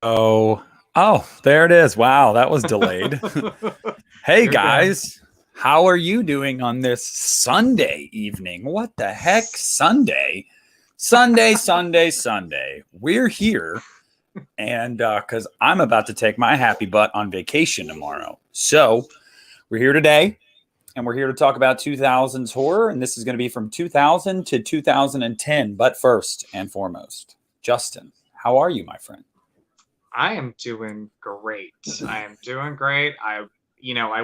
Oh, there it is. Wow, that was delayed. Hey You're good. guys, how are you doing on this Sunday evening? What the heck, Sunday? Sunday. We're here, and because I'm about to take my happy butt on vacation tomorrow. So we're here today, and we're here to talk about 2000s horror, and this is going to be from 2000 to 2010. But first and foremost, Justin, how are you, my friend? I am doing great. I am doing great. I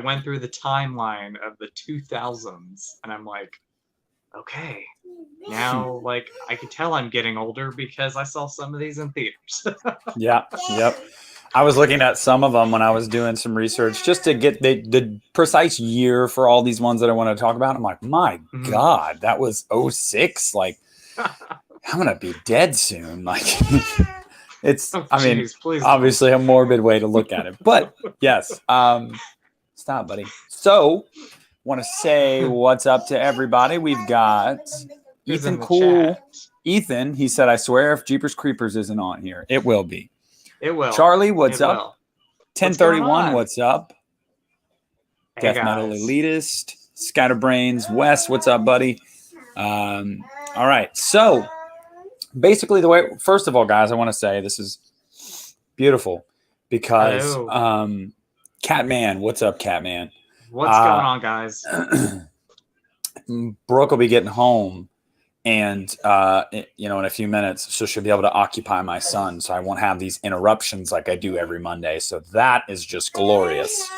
went through the timeline of the 2000s and I'm like, okay, now like I could tell I'm getting older because I saw some of these in theaters. Yeah, yep. I was looking at some of them when I was doing some research just to get the precise year for all these ones that I want to talk about. I'm like, my Mhm. God, that was '06. Like, I'm going to be dead soon. Like, it's, Oh, I mean, jeez, please don't. obviously a morbid way to look at it. But yes, stop, buddy. So, want to say what's up to everybody. We've got Who's in Ethan the chat? Cool. Ethan, he said, I swear if Jeepers Creepers isn't on here, it will be. It will. Charlie, what's It up? will. What's going 1031, on? what's up? Hey Death Metal guys. Elitist, Scatterbrains, Wes, what's up, buddy? Um, all right. So basically, the way, first of all, guys, I want to say this is beautiful because Hello. Catman, what's up, Catman? What's going on, guys? Brooke will be getting home and in a few minutes, so she'll be able to occupy my son, so I won't have these interruptions like I do every Monday. So that is just glorious.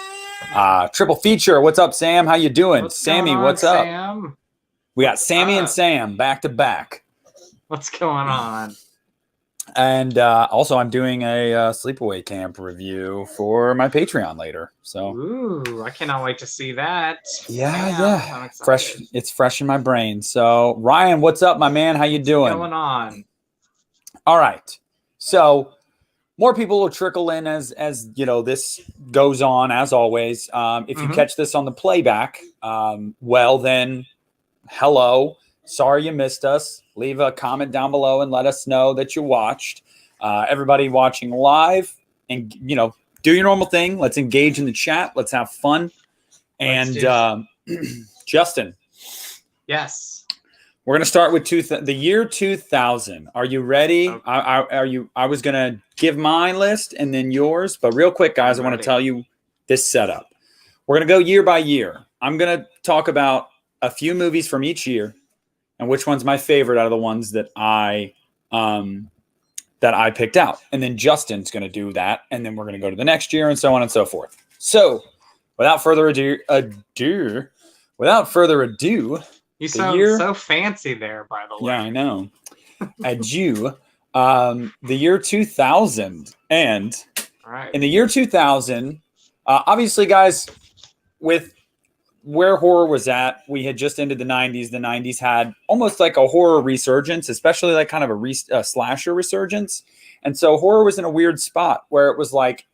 Triple feature, what's up, Sam? How you doing? What's going Sammy, on, what's up? Sam? We got What's Sammy and up? Sam back to back. What's going on? And also, I'm doing a sleepaway camp review for my Patreon later. So Ooh, I cannot wait to see that. yeah, Man, I'm fresh. excited. It's fresh in my brain. So Ryan, what's up, my man? How you What's doing? going on? All right. So more people will trickle in as this goes on. As always, if you Mm-hmm. catch this on the playback, well then, hello. Sorry you missed us. Leave a comment down below and let us know that you watched. Everybody watching live, and do your normal thing. Let's engage in the chat. Let's have fun. Let's And do so. Justin, Yes. we're gonna start with the year 2000. Are you ready? Oh, Are you? I was gonna give my list and then yours, but real quick, guys, I'm I want to ready. tell you this setup. We're gonna go year by year. I'm gonna talk about a few movies from each year and which one's my favorite out of the ones that I picked out. And then Justin's going to do that, and then we're going to go to the next year and so on and so forth. So, without further ado, You the sound year, so fancy there, by the yeah, way. I know, adieu, the year 2000, and All right. in the year 2000, obviously, guys, with where horror was at, we had just ended the 90s. The 90s had almost like a horror resurgence, especially like kind of a slasher resurgence. And so horror was in a weird spot where it was like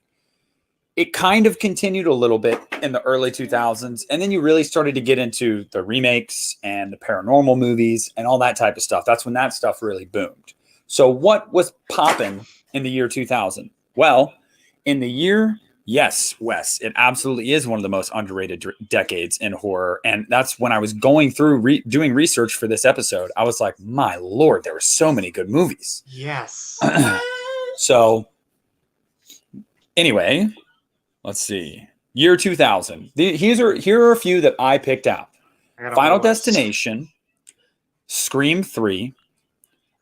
it kind of continued a little bit in the early 2000s. And then you really started to get into the remakes and the paranormal movies and all that type of stuff. That's when that stuff really boomed. So, what was popping in the year 2000? Well, in the year Yes, Wes, it absolutely is one of the most underrated decades in horror. And that's when I was going through doing research for this episode. I was like, my Lord, there were so many good movies. Yes. So, anyway, let's see. Year 2000. Here are a few that I picked out: I got a Final whole list. Destination, Scream 3,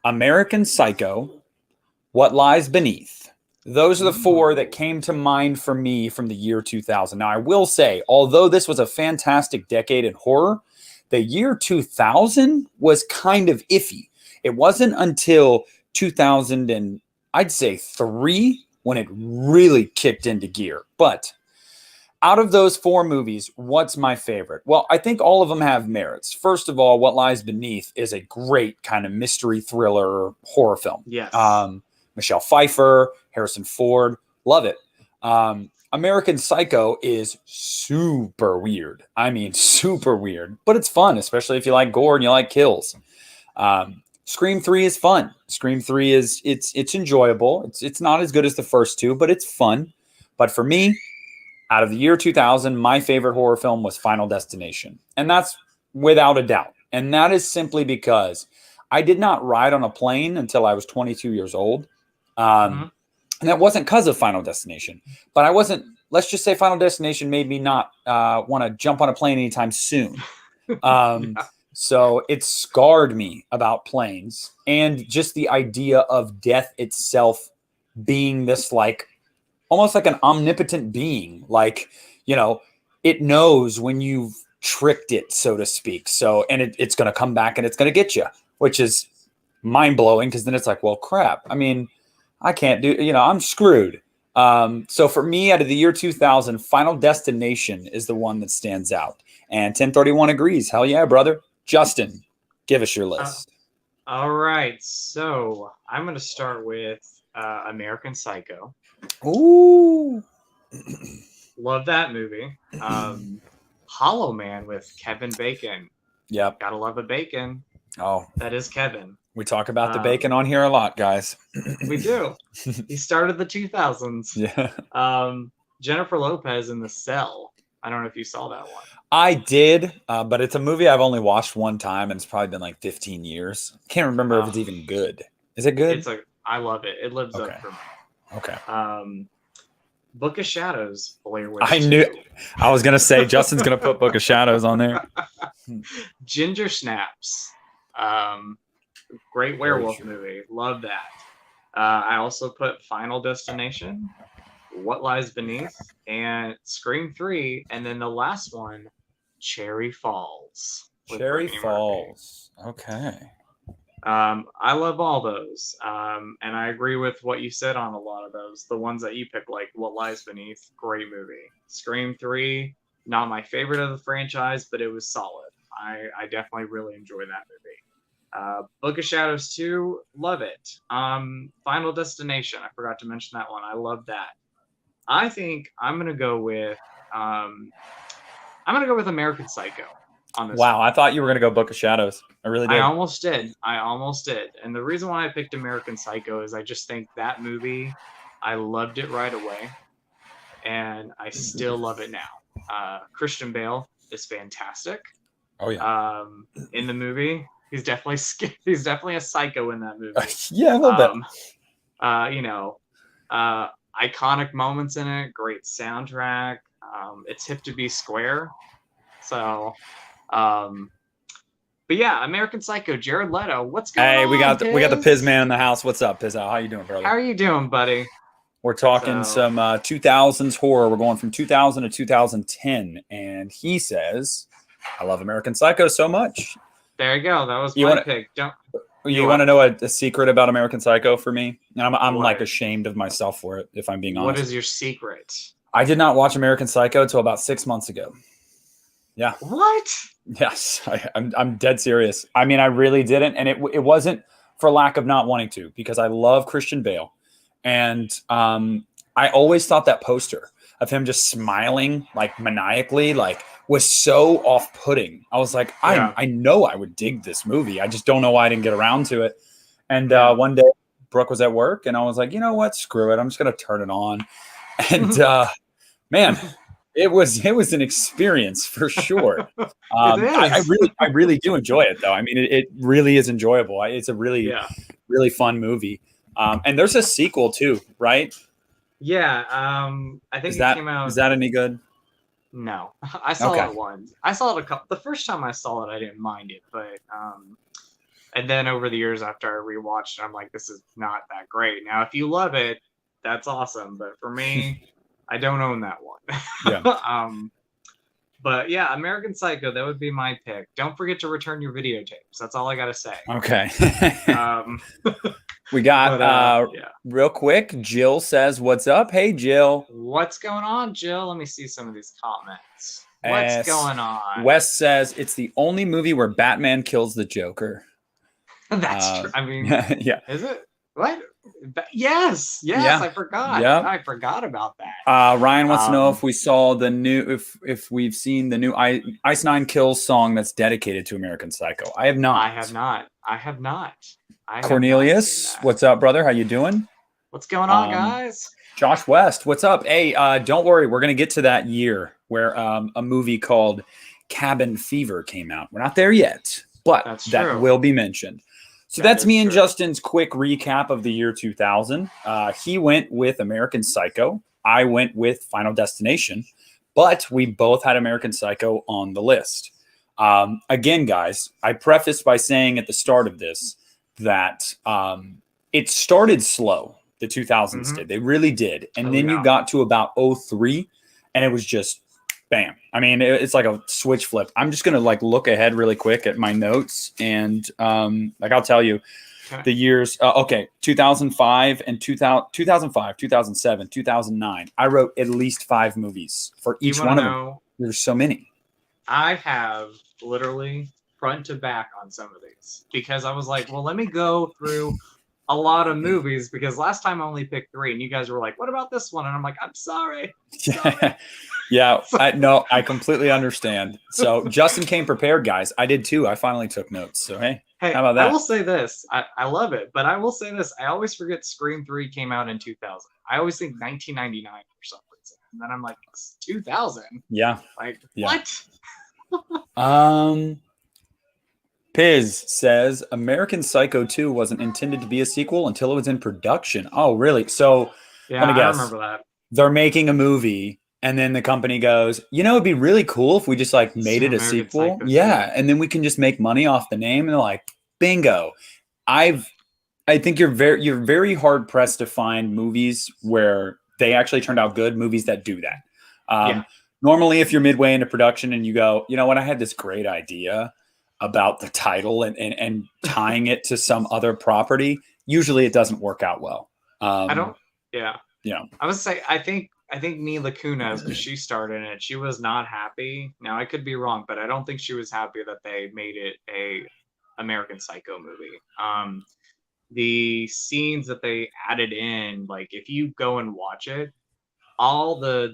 American Psycho, What Lies Beneath. Those are the four that came to mind for me from the year 2000. Now, I will say, although this was a fantastic decade in horror, the year 2000 was kind of iffy. It wasn't until 2000 and I'd say 3 when it really kicked into gear. But out of those four movies, what's my favorite? Well, I think all of them have merits. First of all, What Lies Beneath is a great kind of mystery thriller horror film. Yes. Michelle Pfeiffer, Harrison Ford, love it. American Psycho is super weird. I mean, super weird, but it's fun, especially if you like gore and you like kills. Scream 3 is fun. Scream 3 is it's enjoyable. It's not as good as the first two, but it's fun. But for me, out of the year 2000, my favorite horror film was Final Destination. And that's without a doubt. And that is simply because I did not ride on a plane until I was 22 years old. And that wasn't because of Final Destination. But I wasn't, let's just say Final Destination made me not want to jump on a plane anytime soon. So it scarred me about planes and just the idea of death itself being this like almost like an omnipotent being. Like, you know, it knows when you've tricked it, so to speak. So, and it's going to come back and it's going to get you, which is mind blowing because then it's like, well, crap. I mean, I can't do, you know, I'm screwed. So for me, out of the year 2000, Final Destination is the one that stands out. And 1031 agrees. Hell yeah, brother. Justin, give us your list. All right. So I'm going to start with American Psycho. Ooh. Love that movie. Hollow Man with Kevin Bacon. Yep. Gotta love a bacon. Oh. That is Kevin. We talk about the bacon on here a lot, guys. We do. He started the 2000s. Yeah. Jennifer Lopez in The Cell. I don't know if you saw that one. I did, but it's a movie I've only watched one time, and it's probably been like 15 years. Can't remember if it's even good. Is it good? It's like I love it. It lives up for me. Okay. Book of Shadows. Blair Witch I knew. I was gonna say Justin's gonna put Book of Shadows on there. Ginger Snaps. Great werewolf movie. Love that. I also put Final Destination, What Lies Beneath, and Scream 3, and then the last one, Cherry Falls. Cherry Falls. Okay. I love all those. And I agree with what you said on a lot of those. The ones that you picked, like What Lies Beneath, great movie. Scream 3, not my favorite of the franchise, but it was solid. I definitely really enjoy that movie. Book of Shadows 2, love it. Final Destination, I forgot to mention that one. I love that. I think I'm gonna go with American Psycho on this. Wow, I thought you were gonna go Book of Shadows. I really did. I almost did. And the reason why I picked American Psycho is I just think that movie, I loved it right away, and I still love it now. Christian Bale is fantastic. Oh yeah. In the movie, he's definitely a psycho in that movie. Yeah, a little bit. You know, iconic moments in it, great soundtrack. It's hip to be square. So, but yeah, American Psycho, Jared Leto. What's going on? Hey, we got the Piz man in the house. What's up, Piz? How you doing, brother? How are you doing, buddy? We're talking some 2000s horror. We're going from 2000 to 2010, and he says, "I love American Psycho so much." There you go. That was my pick. You want to know a secret about American Psycho for me? And I'm like ashamed of myself for it, if I'm being honest. What is your secret? I did not watch American Psycho until about 6 months ago. Yeah. What? Yes, I'm dead serious. I mean, I really didn't, and it wasn't for lack of not wanting to, because I love Christian Bale, and I always thought that poster of him just smiling like maniacally, like, was so off-putting. I was like, I know I would dig this movie. I just don't know why I didn't get around to it. And one day, Brooke was at work, and I was like, you know what? Screw it. I'm just gonna turn it on. And man, it was an experience for sure. I really do enjoy it, though. I mean, it really is enjoyable. It's a really fun movie. And there's a sequel too, right? Yeah. I think it came out. Is that any good? No, I saw it once. I saw it a couple. The first time I saw it, I didn't mind it, but and then over the years after I rewatched it, I'm like, this is not that great. Now, if you love it, that's awesome. But for me, I don't own that one. Yeah. But yeah, American Psycho, that would be my pick. Don't forget to return your videotapes. That's all I gotta say. Okay. We got real quick. Jill says, "What's up?" Hey, Jill. What's going on, Jill? Let me see some of these comments. What's going on? Wes says it's the only movie where Batman kills the Joker. That's true. I mean, yeah. Is it? What? Yes. I forgot. Yeah. I forgot about that. Ryan wants to know if we saw the new, if we've seen the new Ice Nine Kills song that's dedicated to American Psycho. I have not. I have not. I have not seen Cornelius, that. what's up, brother? How you doing? What's going on, Um, guys? Josh West, what's up? Hey, don't worry, we're gonna get to that year where a movie called Cabin Fever came out. We're not there yet, but That's that true. will be mentioned. So That that's is me and true. Justin's quick recap of the year 2000. He went with American Psycho. I went with Final Destination, but we both had American Psycho on the list. Again, guys, I prefaced by saying at the start of this that it started slow. The 2000s Mm-hmm. did. They really did. And Oh then you yeah. got to about '03, and it was just bam. I mean, it's like a switch flip. I'm just going to like look ahead really quick at my notes. And like I'll tell you Okay. the years. Okay, 2005 and 2005, 2007, 2009. I wrote at least 5 movies for You each want to one of them. know? There's so many. I have literally front to back on some of these because I was like, well, let me go through a lot of movies because last time I only picked 3, and you guys were like, what about this one? And I'm like, I'm sorry. Yeah, yeah. I completely understand. So Justin came prepared, guys. I did too. I finally took notes. So hey, Hey, how about I will that? say this. I love it, but I will say this. I always forget Scream 3 came out in 2000. I always think 1999 for some reason. And then I'm like, it's 2000? Yeah, Like, yeah. what? Piz says American Psycho 2 wasn't intended to be a sequel until it was in production. Oh, really? So Yeah, let me I guess. remember that. They're making a movie, and then the company goes, it'd be really cool if we just like Let's made do it a American sequel. Psycho 2. Yeah, and then we can just make money off the name. And they're like, bingo. I think you're very hard pressed to find movies where they actually turned out good, movies that do that. Yeah. Normally, if you're midway into production and you go, you know what, I had this great idea about the title and tying it to some other property, usually it doesn't work out well. I don't. Yeah. You know, I would say I think Mila Kunis, because she starred in it, she was not happy. Now I could be wrong, but I don't think she was happy that they made it a American Psycho movie. The scenes that they added in, like if you go and watch it, all the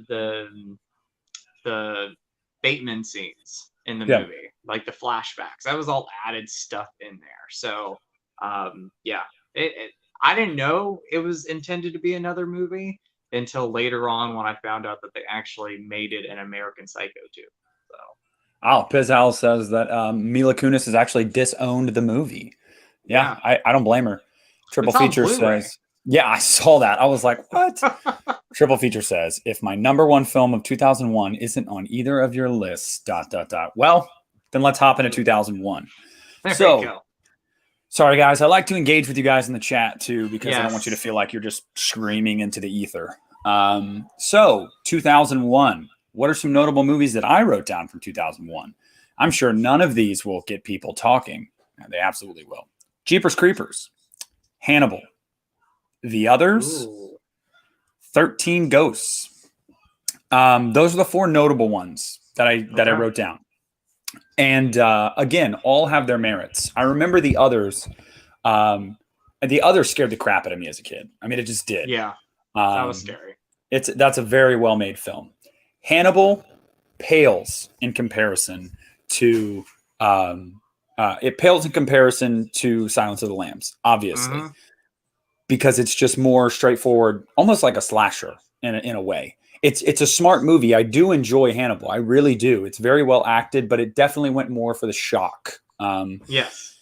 Bateman scenes in the yeah. movie, like the flashbacks, that was all added stuff in there. So yeah, I didn't know it was intended to be another movie until later on when I found out that they actually made it an American Psycho too. So Oh, Pizal says that Mila Kunis has actually disowned the movie. Yeah, yeah, I don't blame her. Triple it's on Feature Blu-ray. says, yeah, I saw that. I was like, what? Triple Feature says, if my number one film of 2001 isn't on either of your lists, dot, dot, dot. Well, then let's hop into 2001. There you So, go. sorry, guys. I like to engage with you guys in the chat, too, because I don't want you to Yes. feel like you're just screaming into the ether. So, 2001. What are some notable movies that I wrote down from 2001? I'm sure none of these will get people talking. They absolutely will. Jeepers Creepers, Hannibal, The Others, Ooh. 13 Ghosts. Those are the 4 notable ones that I Okay. wrote down. And again, all have their merits. I remember The Others. The Others scared the crap out of me as a kid. I mean, it just did. Yeah, that was Um, scary. that's a very well made film. Hannibal pales in comparison to it pales in comparison to Silence of the Lambs, obviously, Mm-hmm. because it's just more straightforward, almost like a slasher in a way. It's a smart movie. I do enjoy Hannibal. I really do. It's very well acted, but it definitely went more for the shock. Yes,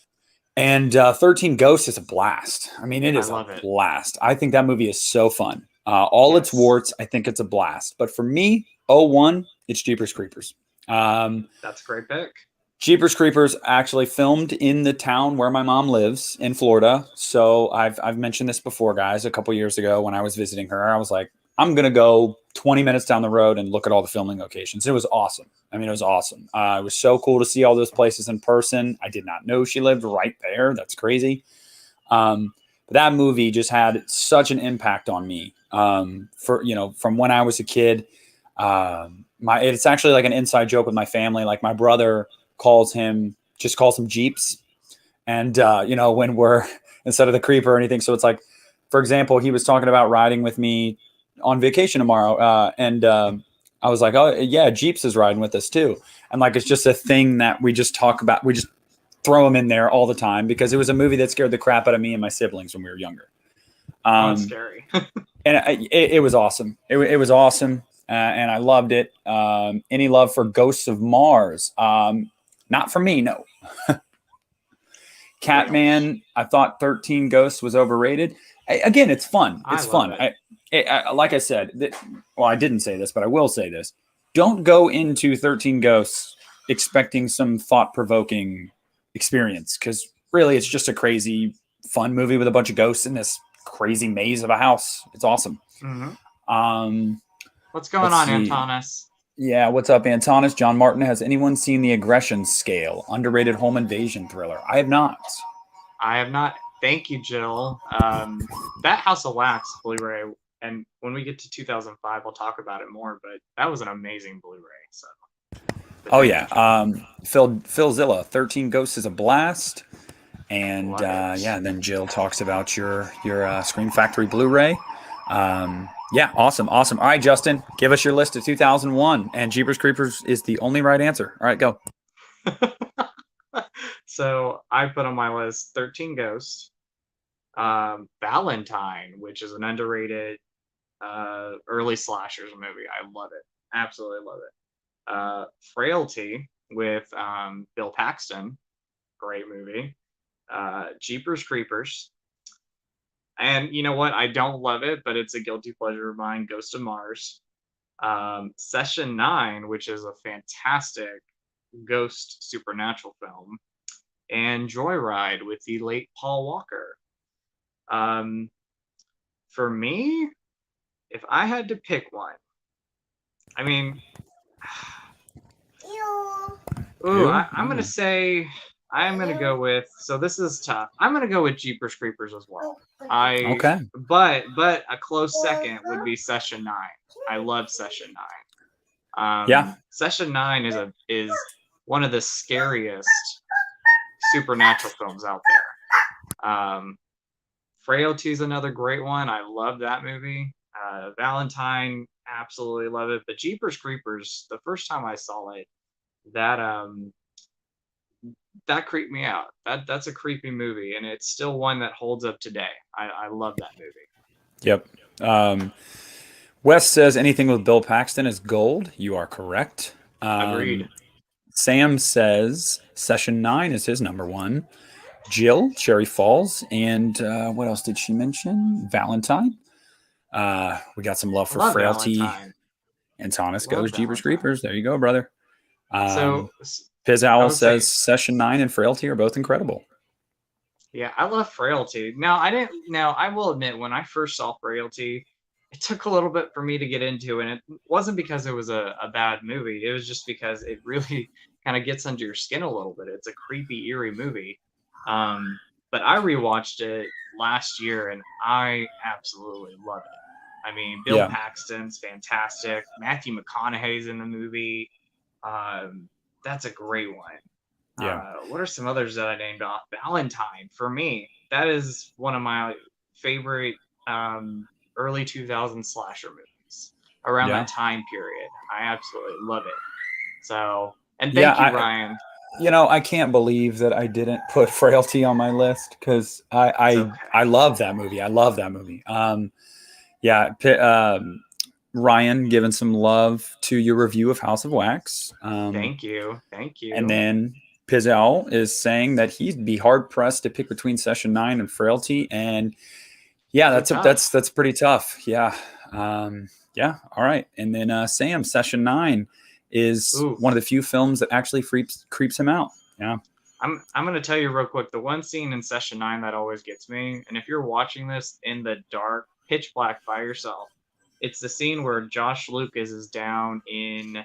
And 13 Ghosts is a blast. I mean, it I is a love it. blast. I think that movie is so fun. All its Yes. warts, I think it's a blast. But for me, '01, it's Jeepers Creepers. That's a great pick. Jeepers Creepers actually filmed in the town where my mom lives in Florida. So I've mentioned this before, guys. A couple years ago when I was visiting her, I was like, I'm gonna go 20 minutes down the road and look at all the filming locations. It was awesome. I mean, it was awesome. It was so cool to see all those places in person. I did not know she lived right there. That's crazy. But that movie just had such an impact on me. From when I was a kid. It's actually like an inside joke with my family. Like my brother calls him Jeeps. And, when we're instead of the creeper or anything. So it's like, for example, he was talking about riding with me on vacation tomorrow. I was like, oh yeah, Jeeps is riding with us too. And like, it's just a thing that we just talk about. throw them in there all the time because it was a movie that scared the crap out of me and my siblings when we were younger. Oh, it's scary. And it was awesome. It was awesome, and I loved it. Any love for Ghosts of Mars? Not for me, no. Catman, I thought 13 Ghosts was overrated. Again, it's fun. It's fun. Like I said, well, I didn't say this, but I will say this. Don't go into 13 Ghosts expecting some thought-provoking experience, because really it's just a crazy, fun movie with a bunch of ghosts in this crazy maze of a house. It's awesome. What's going on, Antonis? Yeah, what's up, Antonis? John Martin, has anyone seen The Aggression Scale? Underrated home invasion thriller. I have not. I have not. Thank you, Jill. That House of Wax Blu-ray, and when we get to 2005, I'll talk about it more, but that was an amazing Blu-ray. So. Oh, yeah. Phil Zilla, 13 Ghosts is a blast. And then Jill talks about your Scream Factory Blu-ray. Yeah, awesome. All right, Justin, give us your list of 2001, and Jeepers Creepers is the only right answer. All right, go. So I put on my list 13 Ghosts, Valentine, which is an underrated early slashers movie. I love it. Absolutely love it. Frailty with Bill Paxton. Great movie. Jeepers Creepers. And you know what? I don't love it, but it's a guilty pleasure of mine. Ghost of Mars. Session 9, which is a fantastic ghost supernatural film. And Joyride with the late Paul Walker. For me, if I had to pick one, I mean, I'm going to say, I'm going to go with, so this is tough. I'm going to go with Jeepers Creepers as well. Okay. But a close second would be Session 9. I love Session 9. Session 9 is one of the scariest supernatural films out there. Frailty is another great one. I love that movie. Valentine, absolutely love it. But Jeepers Creepers, the first time I saw it, that creeped me out. That's a creepy movie, and it's still one that holds up today. I love that movie. Yep. Wes says anything with Bill Paxton is gold. You are correct. Agreed. Sam says Session 9 is his number one. Jill, Cherry Falls, and what else did she mention? Valentine. We got some love for Frailty. Valentine. And Thomas goes Jeepers Creepers. There you go, brother. So Piz Owl says Session 9 and Frailty are both incredible. Yeah, I love Frailty. Now I will admit, when I first saw Frailty, it took a little bit for me to get into, and it wasn't because it was a bad movie. It was just because it really kind of gets under your skin a little bit. It's a creepy, eerie movie. But I rewatched it last year, and I absolutely love it. I mean, Bill Paxton's fantastic. Matthew McConaughey's in the movie. That's a great one. Yeah. What are some others that I named off? Valentine, for me, that is one of my favorite early 2000s slasher movies around that time period. I absolutely love it. So, and thank you, Ryan. You know, I can't believe that I didn't put Frailty on my list, because I love that movie. I love that movie. Ryan, giving some love to your review of House of Wax. Thank you. And then Pizel is saying that he'd be hard pressed to pick between Session 9 and Frailty, and that's pretty tough. Yeah. All right. And then Sam, Session 9 is one of the few films that actually creeps him out. Yeah. I'm going to tell you real quick, the one scene in Session 9 that always gets me, and if you're watching this in the dark, pitch black by yourself, it's the scene where Josh Lucas is down in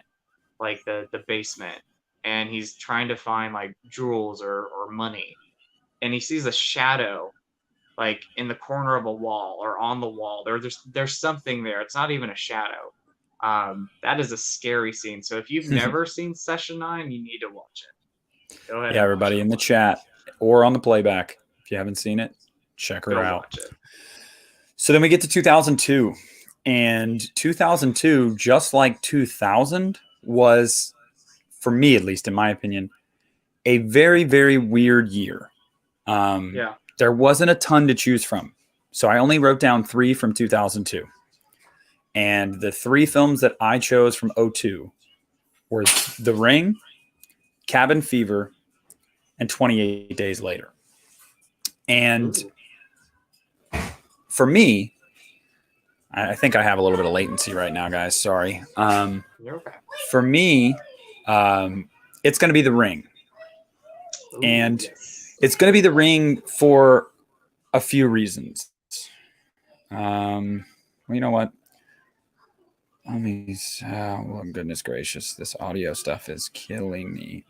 like the basement, and he's trying to find like jewels or money, and he sees a shadow like in the corner of a wall or on the wall. There's something there. It's not even a shadow. That is a scary scene. So if you've never seen Session 9, you need to watch it. Go ahead. Yeah, everybody in the chat or on the playback, if you haven't seen it, check her out. Watch it. So then we get to 2002. And 2002, just like 2000, was, for me at least, in my opinion, a very, very weird year. Yeah. There wasn't a ton to choose from. So I only wrote down 3 from 2002. And the 3 films that I chose from '02 were The Ring, Cabin Fever, and 28 Days Later. And Ooh, for me, I think I have a little bit of latency right now, guys. Sorry. you're okay. For me, it's going to be The Ring. Ooh, And yes. it's going to be The Ring for a few reasons. Well, you know what? Let me. Oh, goodness gracious! This audio stuff is killing me.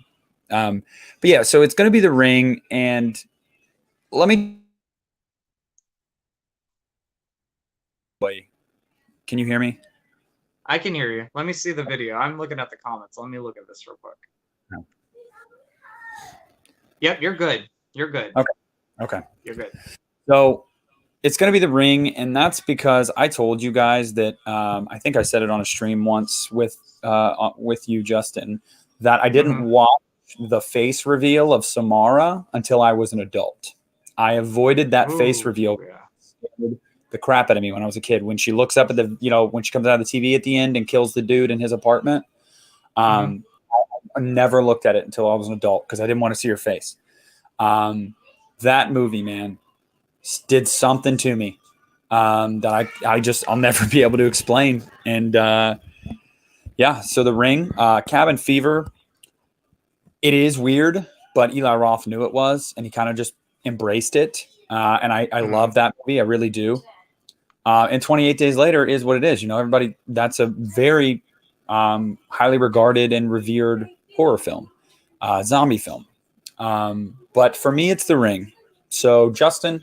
But yeah, so it's going to be The Ring, and let me. Wait, can you hear me? I can hear you. Let me see the video. I'm looking at the comments. Let me look at this real quick. No. Yep, you're good. You're good. Okay. You're good. So it's going to be The Ring, and that's because I told you guys that I think I said it on a stream once with you, Justin, that I didn't Mhm. watch the face reveal of Samara until I was an adult. I avoided that face Ooh, reveal. yeah. It scared the crap out of me when I was a kid. When she looks up at when she comes out of the TV at the end and kills the dude in his apartment. Mhm. I never looked at it until I was an adult because I didn't want to see her face. That movie, man, did something to me that I'll never be able to explain. And yeah, so The Ring, Cabin Fever, it is weird, but Eli Roth knew it was, and he kind of just embraced it. And I Mhm. love that movie. I really do. And 28 Days Later is what it is. You know, everybody, that's a very highly regarded and revered horror film, zombie film. But for me, it's The Ring. So, Justin,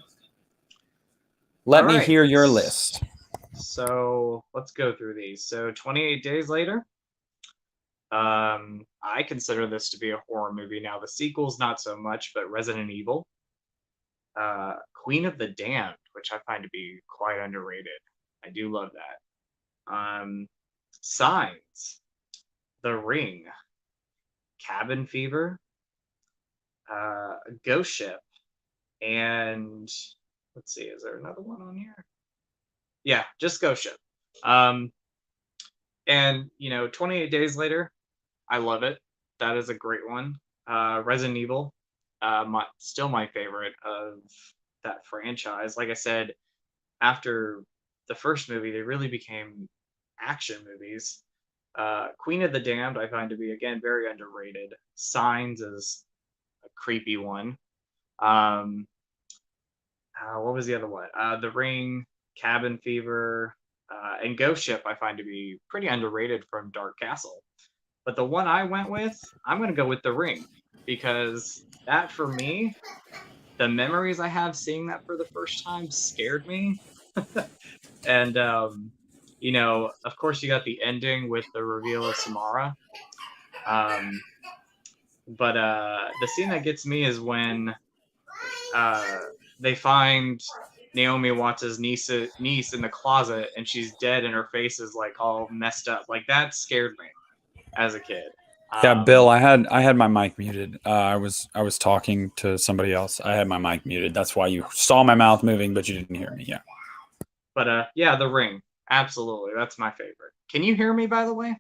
All let me right. hear your list. So let's go through these. So 28 Days Later. I consider this to be a horror movie. Now the sequels, not so much, but Resident Evil, Queen of the Damned, which I find to be quite underrated. I do love that. Signs, The Ring, Cabin Fever, Ghost Ship, and let's see, is there another one on here? Yeah, just Ghost Ship. Um, and 28 Days Later, I love it. That is a great one. Resident Evil, still my favorite of that franchise. Like I said, after the first movie, they really became action movies. Queen of the Damned, I find to be again very underrated. Signs is a creepy one. Um, what was the other one? The Ring, Cabin Fever, and Ghost Ship, I find to be pretty underrated from Dark Castle. But the one I went with, I'm going to go with The Ring because that for me, the memories I have seeing that for the first time scared me. And, of course, you got the ending with the reveal of Samara. Um, but the scene that gets me is when uh, they find Naomi Watts' niece in the closet and she's dead and her face is like all messed up. Like that scared me as a kid. Yeah, Bill, Um, I had my mic muted. I was talking to somebody else. I had my mic muted. That's why you saw my mouth moving, but you didn't hear me. Yeah. but yeah, The Ring. Absolutely. That's my favorite. Can you hear me, by the way?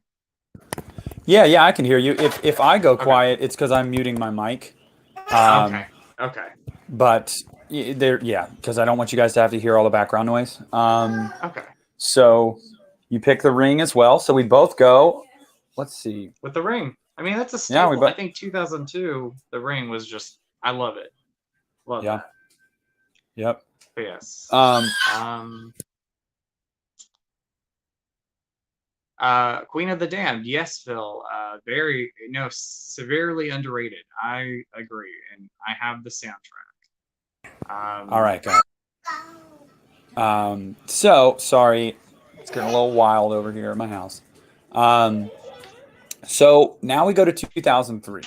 Yeah, I can hear you. If I go Okay. quiet, it's because I'm muting my mic. Okay. Um, Okay. but there, yeah, because I don't want you guys to have to hear all the background noise. Okay. So you pick The Ring as well. So we both go. Let's see. With The Ring. I mean, that's a Yeah, we staple. I both. think 2002, The Ring was just, I love it. Love Yeah. that. Yep. But yes. Um, Um, Queen of the Damned. Yes, Phil. Very, severely underrated. I agree. And I have the soundtrack. all Um, right, guys. So sorry, it's getting a little wild over here at my house. Um, so now we go to 2003.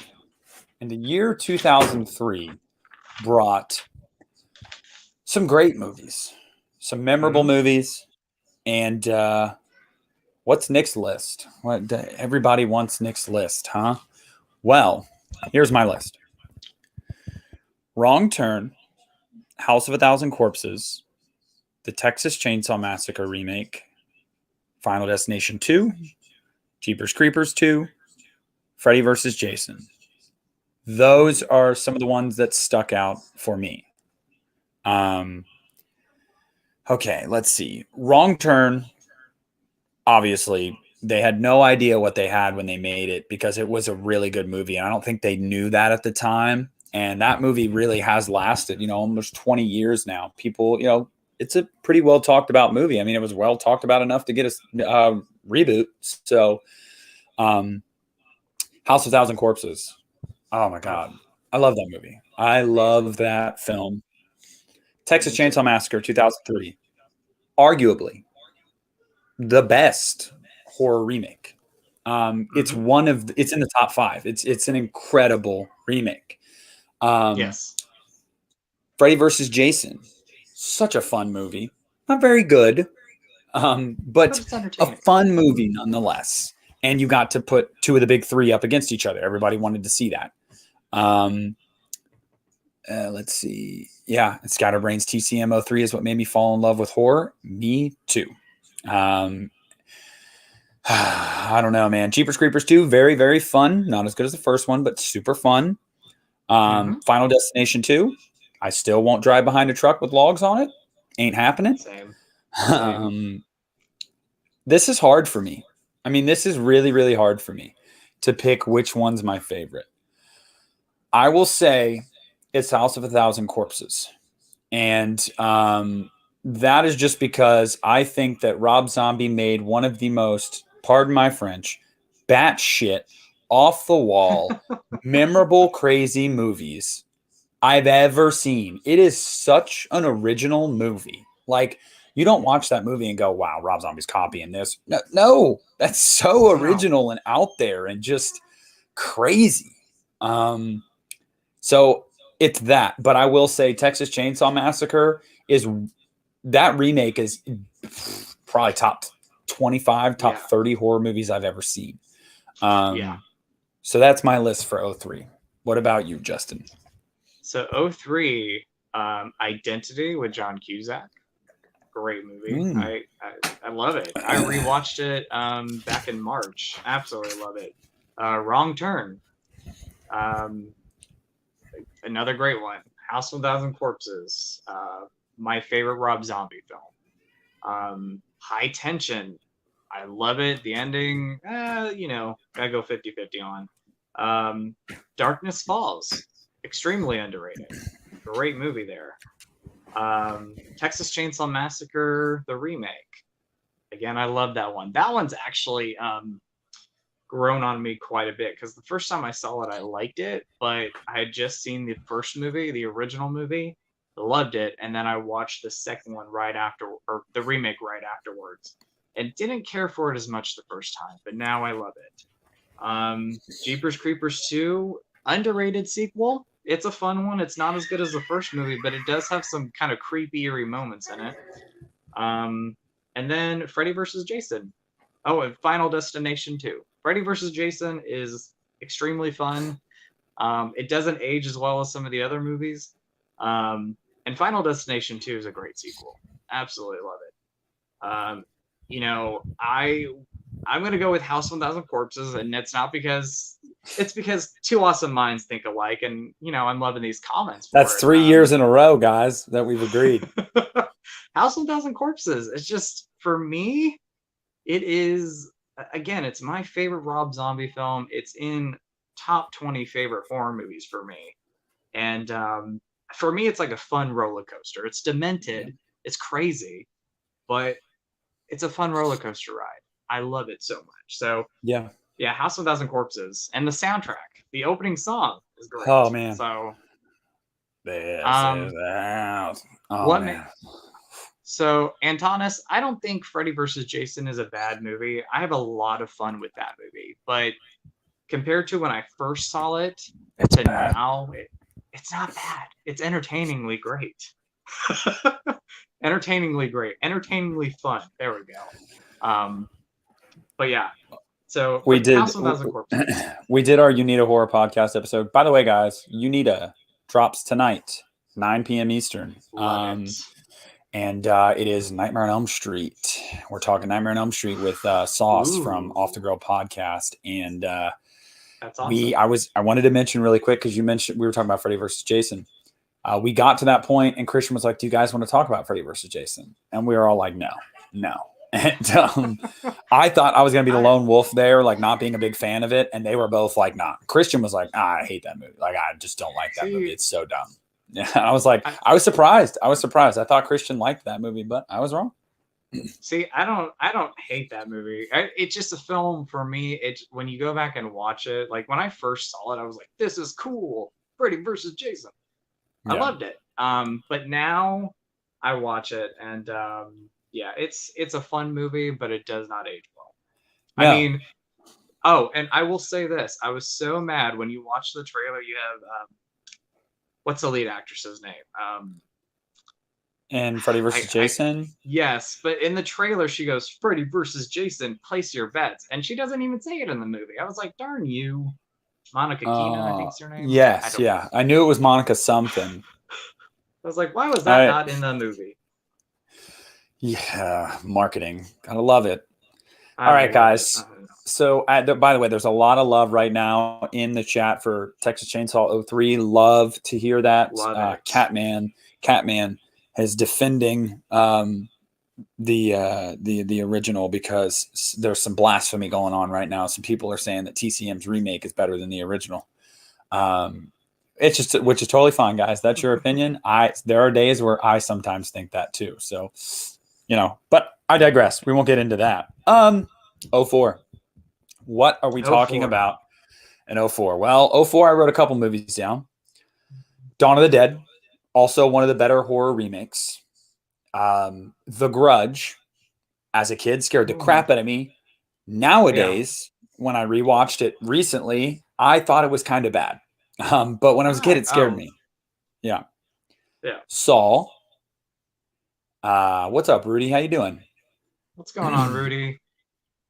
And the year 2003 brought some great movies, some memorable mhm. movies, and what's Nick's list? What everybody wants Nick's list, huh? Well, here's my list. Wrong Turn, House of a Thousand Corpses, the Texas Chainsaw Massacre remake, Final Destination 2, Jeepers Creepers 2, Freddy vs. Jason. Those are some of the ones that stuck out for me. Okay, let's see. Wrong Turn, obviously, they had no idea what they had when they made it because it was a really good movie. And I don't think they knew that at the time. And that movie really has lasted, almost 20 years now. People, it's a pretty well talked about movie. I mean, it was well talked about enough to get a reboot. So, House of Thousand Corpses. Oh my God. I love that movie. I love that film. Texas Chainsaw Massacre 2003. Arguably the best horror remake. It's it's in the top 5. It's an incredible remake. Yes. Freddy versus Jason. Such a fun movie. Not very good. But a fun movie nonetheless. And you got to put 2 of the big 3 up against each other. Everybody wanted to see that. Let's see. Yeah, Scatterbrain's TCM03 is what made me fall in love with horror. Me too. I don't know, man. Jeepers Creepers 2, very, very fun. Not as good as the first one, but super fun. Final Destination 2, I still won't drive behind a truck with logs on it. Ain't happening. Same. This is hard for me. I mean, this is really, really hard for me to pick which one's my favorite. I will say it's House of a Thousand Corpses. And that is just because I think that Rob Zombie made one of the most, pardon my French, batshit, off the wall, memorable, crazy movies I've ever seen. It is such an original movie. Like, you don't watch that movie and go, wow, Rob Zombie's copying this. No, that's so original and out there and just crazy. So it's that. But I will say Texas Chainsaw Massacre that remake is probably top 25, top 30 horror movies I've ever seen. So that's my list for 03. What about you, Justin? So 03, Identity with John Cusack. Great movie. I love it. I rewatched it back in March. Absolutely love it. Wrong Turn. Another great one. House of a Thousand Corpses. My favorite Rob Zombie film. High Tension. I love it. The ending, gotta go 50-50 on. Darkness Falls. Extremely underrated. Great movie there. Texas Chainsaw Massacre, the remake. Again, I love that one. That one's actually grown on me quite a bit because the first time I saw it, I liked it, but I had just seen the first movie, the original movie, loved it, and then I watched the second one right after, or the remake right afterwards, and didn't care for it as much the first time, but now I love it. Jeepers Creepers 2, underrated sequel. It's a fun one. It's not as good as the first movie, but it does have some kind of creepy, eerie moments in it. And then Freddy vs. Jason. Oh, and Final Destination 2. Freddy vs. Jason is extremely fun. It doesn't age as well as some of the other movies. And Final Destination 2 is a great sequel. Absolutely love it. I'm going to go with House of a Thousand Corpses, and it's because 2 awesome minds think alike, and I'm loving these comments. That's 3 years in a row, guys, that we've agreed. House of a Thousand Corpses. It's just, for me, it is, again, it's my favorite Rob Zombie film. It's in top 20 favorite horror movies for me. And for me, it's like a fun roller coaster. It's demented. It's crazy, but it's a fun roller coaster ride. I love it so much. So yeah, House of a Thousand Corpses, and the soundtrack, the opening song is great. Oh man! So this is out. Oh man! So Antonis, I don't think Freddy vs. Jason is a bad movie. I have a lot of fun with that movie, but compared to when I first saw it to now, it's not bad. It's entertainingly great. Entertainingly great. Entertainingly fun. There we go. But yeah, so we did our You Need a Horror podcast episode. By the way, guys, You Need a drops tonight, 9 p.m. Eastern. Love it. And it is Nightmare on Elm Street. We're talking Nightmare on Elm Street with Sauce from Off the Ooh, Grill podcast. And that's awesome. I wanted to mention really quick because you mentioned we were talking about Freddy versus Jason. We got to that point, and Christian was like, "Do you guys want to talk about Freddy versus Jason?" And we were all like, "No, no." And I thought I was going to be the I lone wolf there, like not being a big fan of it, and they were both like, "Nah." Christian was like, "I hate that movie. Like, I just don't like that movie. see. It's so dumb." Yeah, and I was like, I I was surprised. I was surprised. I thought Christian liked that movie, but I was wrong. see. I don't hate that movie. It's just a film for me. It's when you go back and watch it. Like when I first saw it, I was like, "This is cool." Freddy versus Jason. I Yeah, loved it. But now I watch it, and yeah, it's a fun movie, but it does not age well. I no. mean, oh, and I will say this: I was so mad when you watch the trailer. You have what's the lead actress's name? And Freddy versus I Jason. yes, but in the trailer she goes Freddy versus Jason, place your bets, and she doesn't even say it in the movie. I was like, darn you, Monica Keena, I think is her name. I Yes, don't know. yeah. I knew it was Monica something. I was like, why was that I not in the movie? Yeah, marketing. Gotta love it. I All don't right, know. I guys. don't know. So, by the way, there's a lot of love right now in the chat for Texas Chainsaw '03. Love to hear that. Love it. Catman is defending the original because there's some blasphemy going on right now. Some people are saying that TCM's remake is better than the original. Um, it's just, which is totally fine, guys. That's your opinion. There are days where I sometimes think that too. So, but I digress. We won't get into that. Oh 04. What are we Oh talking 04. about in oh 04? Well, oh 04, I wrote a couple movies down. Dawn of the Dead, also one of the better horror remakes. The Grudge, as a kid, scared the Ooh. crap out of me. Yeah. Nowadays, when I rewatched it recently, I thought it was kind of bad. But when I was a kid, Alright. it scared Oh, me. Yeah. yeah. Saw. What's up, Rudy? How you doing? What's going on, Rudy?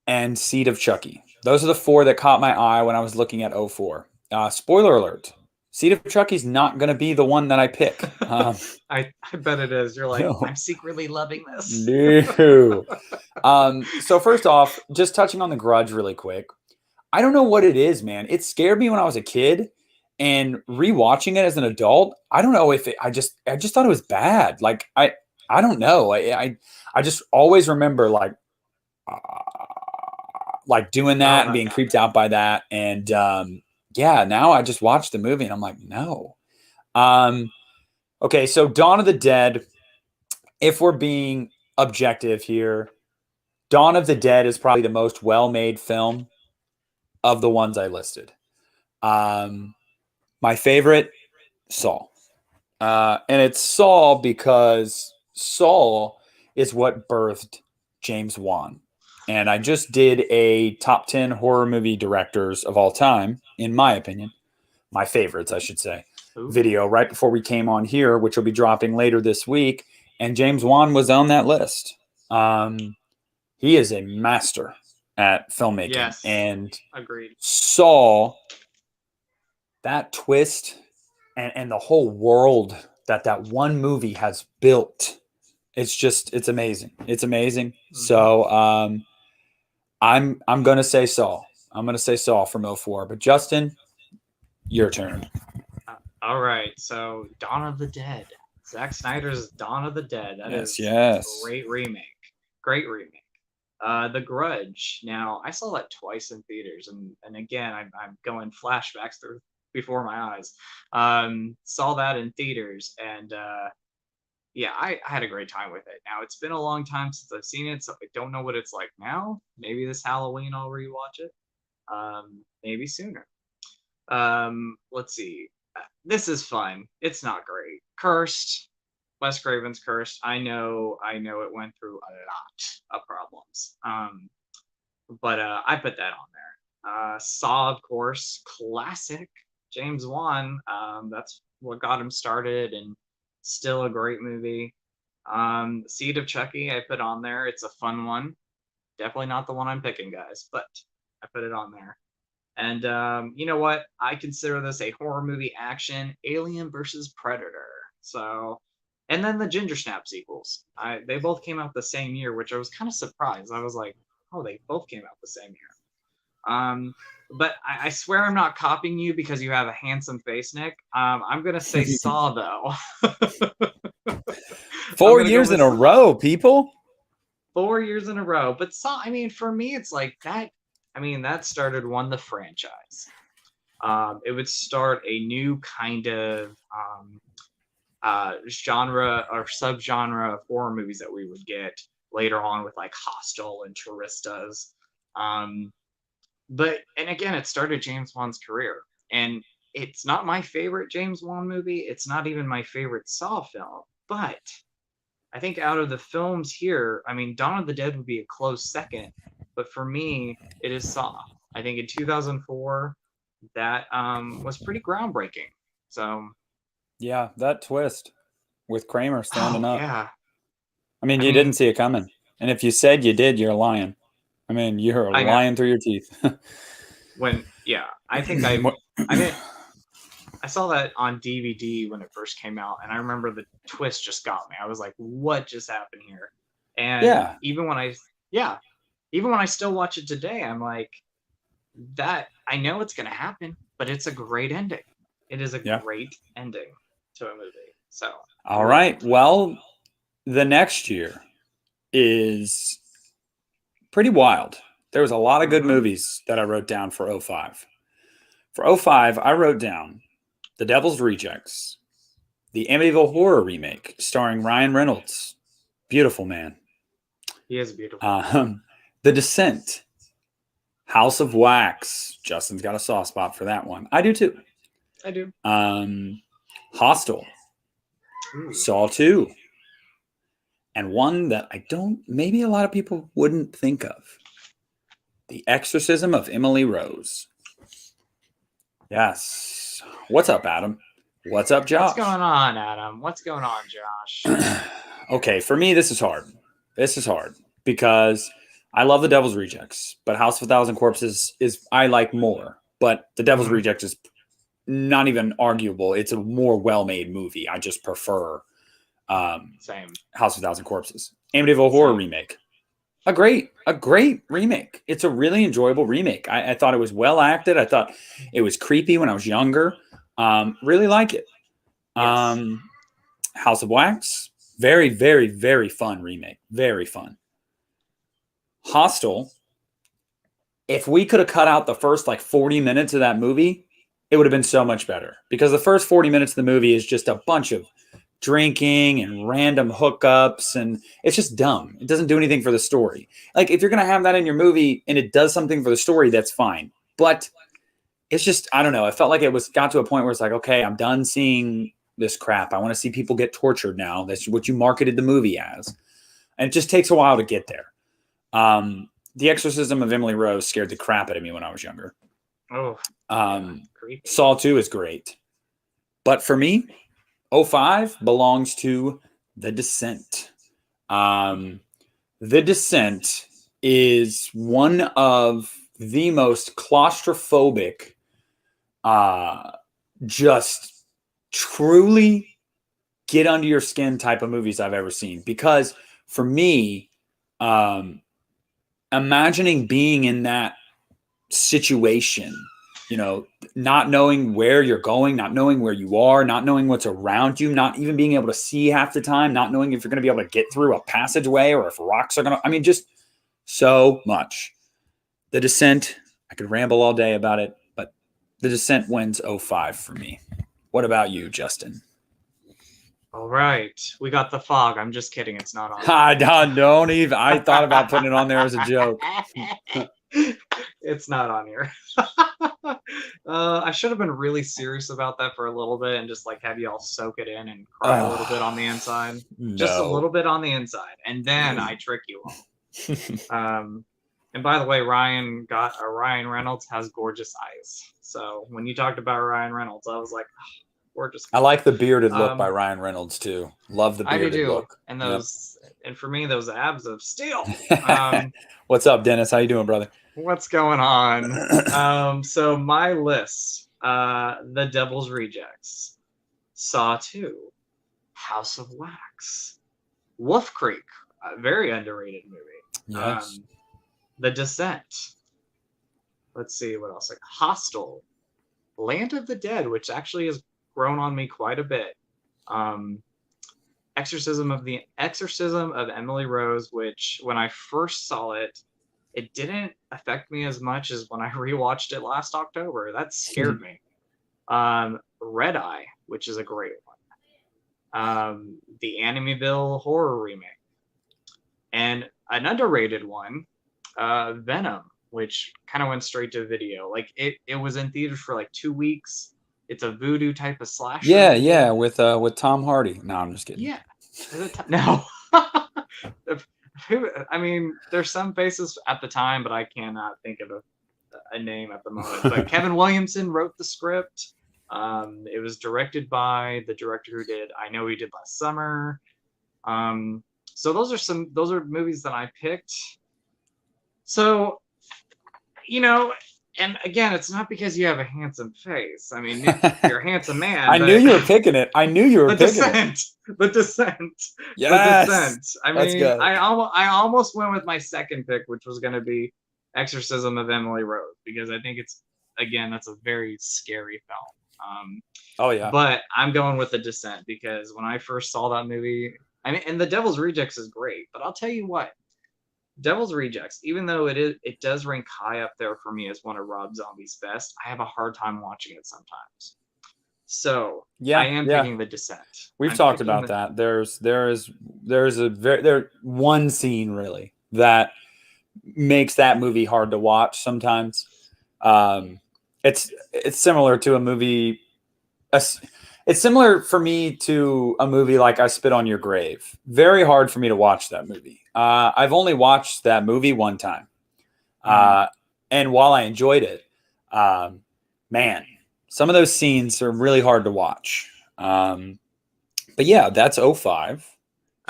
And Seed of Chucky. Those are the four that caught my eye when I was looking at oh 04. Spoiler alert. Seed of Chucky's not going to be the one that I pick. I bet it is. You're like, No. I'm secretly loving this. No. So first off, just touching on The Grudge really quick. I don't know what it is, man. It scared me when I was a kid, and rewatching it as an adult, I don't know if I just thought it was bad. Like I don't know. I just always remember uh, like doing Oh that and my being god. creeped out by that. And yeah, now I just watched the movie and I'm like, no. Um, okay, so Dawn of the Dead. If we're being objective here, Dawn of the Dead is probably the most well-made film of the ones I listed. Um, my favorite, Saw. And it's Saw because Saw is what birthed James Wan. And I just did a top 10 horror movie directors of all time, in my opinion, my favorites, I should say, Ooh. video right before we came on here, which will be dropping later this week. And James Wan was on that list. He is a master at filmmaking Yes. and Agreed. Saw that twist and the whole world that one movie has built. It's amazing. It's amazing. Hmm. So I'm gonna say Saw. I'm gonna say Saw from oh 04. But Justin, your turn. All right. So, Dawn of the Dead. Zack Snyder's Dawn of the Dead. That Yes, is yes. great remake. Great remake. The Grudge. Now, I saw that twice in theaters, and again, I'm going flashbacks through before my eyes. Saw that in theaters, and yeah, I had a great time with it. Now, it's been a long time since I've seen it, so I don't know what it's like now. Maybe this Halloween I'll rewatch it. Maybe sooner. Let's see. This is fun. It's not great. Cursed. Wes Craven's Cursed. I know it went through a lot of problems. But I put that on there. Saw, of course, classic. James Wan. That's what got him started, and still a great movie. Seed of Chucky, I put on there. It's a fun one. Definitely not the one I'm picking, guys, but I put it on there. And you know what? I consider this a horror movie action, Alien versus Predator. So, and then the Ginger Snap sequels. They both came out the same year, which I was kind of surprised. I was like, oh, they both came out the same year. But I swear I'm not copying you because you have a handsome face, Nick. I'm gonna say Saw though. 4 years in a row, people. 4 years in a row. But Saw, I mean, for me, it's like that. I mean, that started the franchise. It would start a new kind of genre or subgenre of horror movies that we would get later on with like Hostel and Touristas. And again, it started James Wan's career. And it's not my favorite James Wan movie. It's not even my favorite Saw film. But I think out of the films here, I mean, Dawn of the Dead would be a close second. But for me, it is Saw. I think in 2004, that was pretty groundbreaking. So, yeah, that twist with Kramer standing up. Yeah. I mean, you didn't see it coming. And if you said you did, you're lying. I mean, you're lying through your teeth. I think I saw that on DVD when it first came out, and I remember the twist just got me. I was like, "What just happened here?" And even when I still watch it today, I'm like, "That I know it's gonna happen, but it's a great ending. It is a great ending to a movie." So, all right. Well, the next year is pretty wild. There was a lot of good movies that I wrote down for 05. For 05, I wrote down The Devil's Rejects, the Amityville Horror remake starring Ryan Reynolds. Beautiful man. He is beautiful. The Descent, House of Wax. Justin's got a soft spot for that one. I do too. I do. Hostel. Saw 2. And one that maybe a lot of people wouldn't think of. The Exorcism of Emily Rose. Yes. What's up, Adam? What's up, Josh? What's going on, Adam? What's going on, Josh? Okay, for me, this is hard. This is hard because I love The Devil's Rejects, but House of a Thousand Corpses is I like more. But The Devil's Rejects is not even arguable. It's a more well-made movie. I just prefer Same. House of a Thousand Corpses. Amityville Horror remake. A great remake. It's a really enjoyable remake. I thought it was well acted. I thought it was creepy when I was younger. Really like it. Yes. House of Wax. Very, very, very fun remake. Very fun. Hostel. If we could have cut out the first 40 minutes of that movie, it would have been so much better. Because the first 40 minutes of the movie is just a bunch of drinking and random hookups, and it's just dumb. It doesn't do anything for the story. If you're going to have that in your movie and it does something for the story, that's fine. But it's just, I don't know. It felt like it got to a point where it's like, okay, I'm done seeing this crap. I want to see people get tortured now. That's what you marketed the movie as. And it just takes a while to get there. The Exorcism of Emily Rose scared the crap out of me when I was younger. Oh, Saw 2 is great. But for me, 05 belongs to The Descent. The Descent is one of the most claustrophobic, just truly get under your skin type of movies I've ever seen. Because for me, imagining being in that situation, not knowing where you're going, not knowing where you are, not knowing what's around you, not even being able to see half the time, not knowing if you're going to be able to get through a passageway or if rocks are going to, just so much. The Descent, I could ramble all day about it, but The Descent wins 05 for me. What about you, Justin? All right. We got The Fog. I'm just kidding. It's not on. Don't even. I thought about putting it on there as a joke. It's not on here. I should have been really serious about that for a little bit and just have you all soak it in and cry a little bit on the inside. No. Just a little bit on the inside. And then I trick you all. And by the way, Ryan Reynolds has gorgeous eyes. So when you talked about Ryan Reynolds, I was like, oh, gorgeous. I like the bearded look by Um, Ryan Reynolds too. Love the I do bearded too. look. And Yep. and for me, those abs of steel. Um, What's up, Dennis? How you doing, brother? what's going on? So my list, The Devil's Rejects, Saw 2, House of Wax, Wolf Creek, a very underrated movie. Yes. The Descent. Let's see what else. Like Hostel, Land of the Dead, which actually has grown on me quite a bit. Um, Exorcism of Emily Rose, which when I first saw it, it didn't affect me as much as when I rewatched it last October. That scared me. Red Eye, which is a great one. The Amityville horror remake, and an underrated one, Venom, which kind of went straight to video. Like it was in theaters for like 2 weeks. It's a voodoo type of slasher. Yeah, with Tom Hardy. No, I'm just kidding. Yeah. Is it no. I mean, there's some faces at the time, but I cannot think of a name at the moment. But Kevin Williamson wrote the script. It was directed by the director who did I Know He Did Last Summer. So those are movies that I picked. So, and again, it's not because you have a handsome face. I mean, you're a handsome man. I knew you were picking it. I knew you were picking Descent. it. The Descent. Yes. The Descent. I Let's mean, go. I almost went with my second pick, which was going to be Exorcism of Emily Rose, because I think that's a very scary film. Oh yeah. But I'm going with The Descent because when I first saw that movie, I mean, and The Devil's Rejects is great, but I'll tell you what, Devil's Rejects, even though it does rank high up there for me as one of Rob Zombie's best, I have a hard time watching it sometimes. So I am picking The Descent. We've talked about that. There's one scene really that makes that movie hard to watch sometimes. It's similar to a movie. It's similar for me to a movie like I Spit on Your Grave. Very hard for me to watch that movie. I've only watched that movie one time. And while I enjoyed it, man, some of those scenes are really hard to watch. But yeah, that's 05.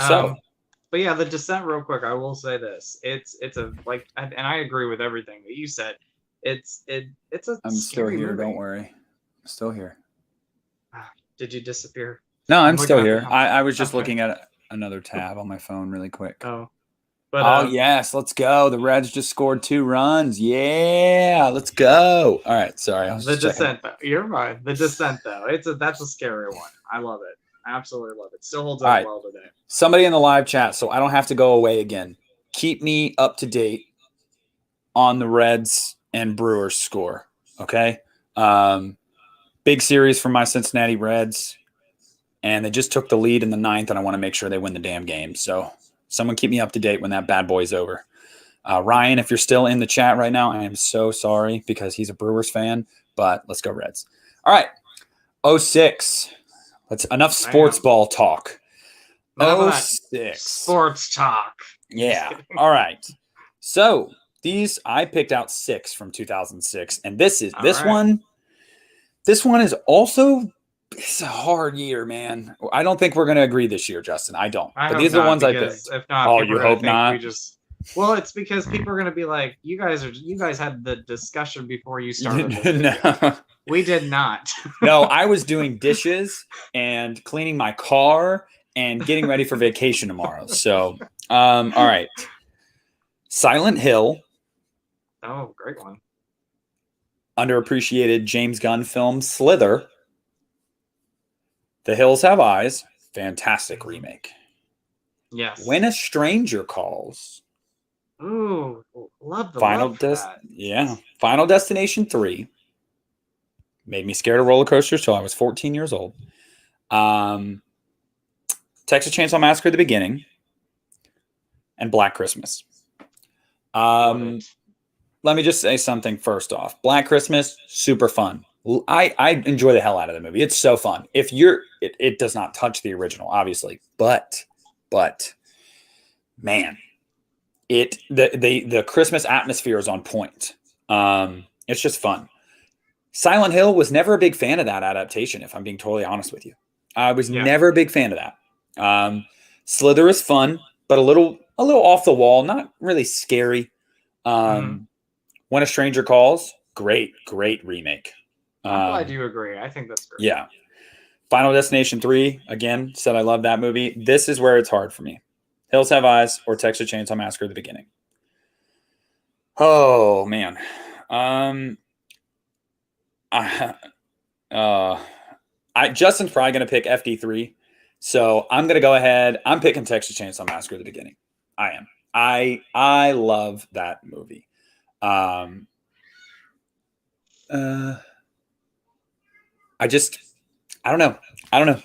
So, but yeah, The Descent, real quick, I will say this. It's a, like, and I agree with everything that you said. It's a I'm still here. movie. Don't worry. I'm still here. Did you disappear? No, I'm still here. I was just looking at another tab on my phone really quick. But yes, let's go. The Reds just scored 2 runs. Yeah, let's go. All right, sorry. The Descent, though. You're right. The Descent, though. That's a scary one. I love it. Absolutely love it. Still holds up well today. Somebody in the live chat, so I don't have to go away again. Keep me up to date on the Reds and Brewers score. Okay. Big series for my Cincinnati Reds, and they just took the lead in the 9th, and I want to make sure they win the damn game. So someone keep me up to date when that bad boy's over. Ryan, if you're still in the chat right now, I am so sorry because he's a Brewers fan, but let's go Reds. All right. 06. That's enough sports ball talk. 06. Sports talk. Yeah. All right. So I picked out 6 from 2006, and this one. This one is also, it's a hard year, man. I don't think we're going to agree this year, Justin. I don't. But these are the ones I picked. If not, you hope not? Well, it's because people are going to be like, you guys had the discussion before you started. No. We did not. No, I was doing dishes and cleaning my car and getting ready for vacation tomorrow. So, all right. Silent Hill. Oh, great one. Underappreciated James Gunn film, Slither. The Hills Have Eyes. Fantastic remake. Yes. When a Stranger Calls. Ooh, love the love for that. Yeah. Final Destination 3. Made me scared of roller coasters till I was 14 years old. Texas Chainsaw Massacre: The Beginning. And Black Christmas. Let me just say something first off. Black Christmas, super fun. I enjoy the hell out of the movie. It's so fun. It does not touch the original, obviously, but man, the Christmas atmosphere is on point. It's just fun. Silent Hill was never a big fan of that adaptation, if I'm being totally honest with you. I was Yeah. never a big fan of that. Slither is fun, but a little off the wall, not really scary. Hmm. When a Stranger Calls, great remake. I'm glad Um, you agree. I think that's great. yeah. Final Destination 3, again, said I love that movie. This is where it's hard for me. Hills Have Eyes or Texas Chainsaw Massacre: The Beginning. Oh man. Um I, uh Justin's probably gonna pick FD3. So I'm gonna go ahead. I'm picking Texas Chainsaw Massacre: The Beginning. I am. I love that movie. Um uh I just I don't know. I don't know.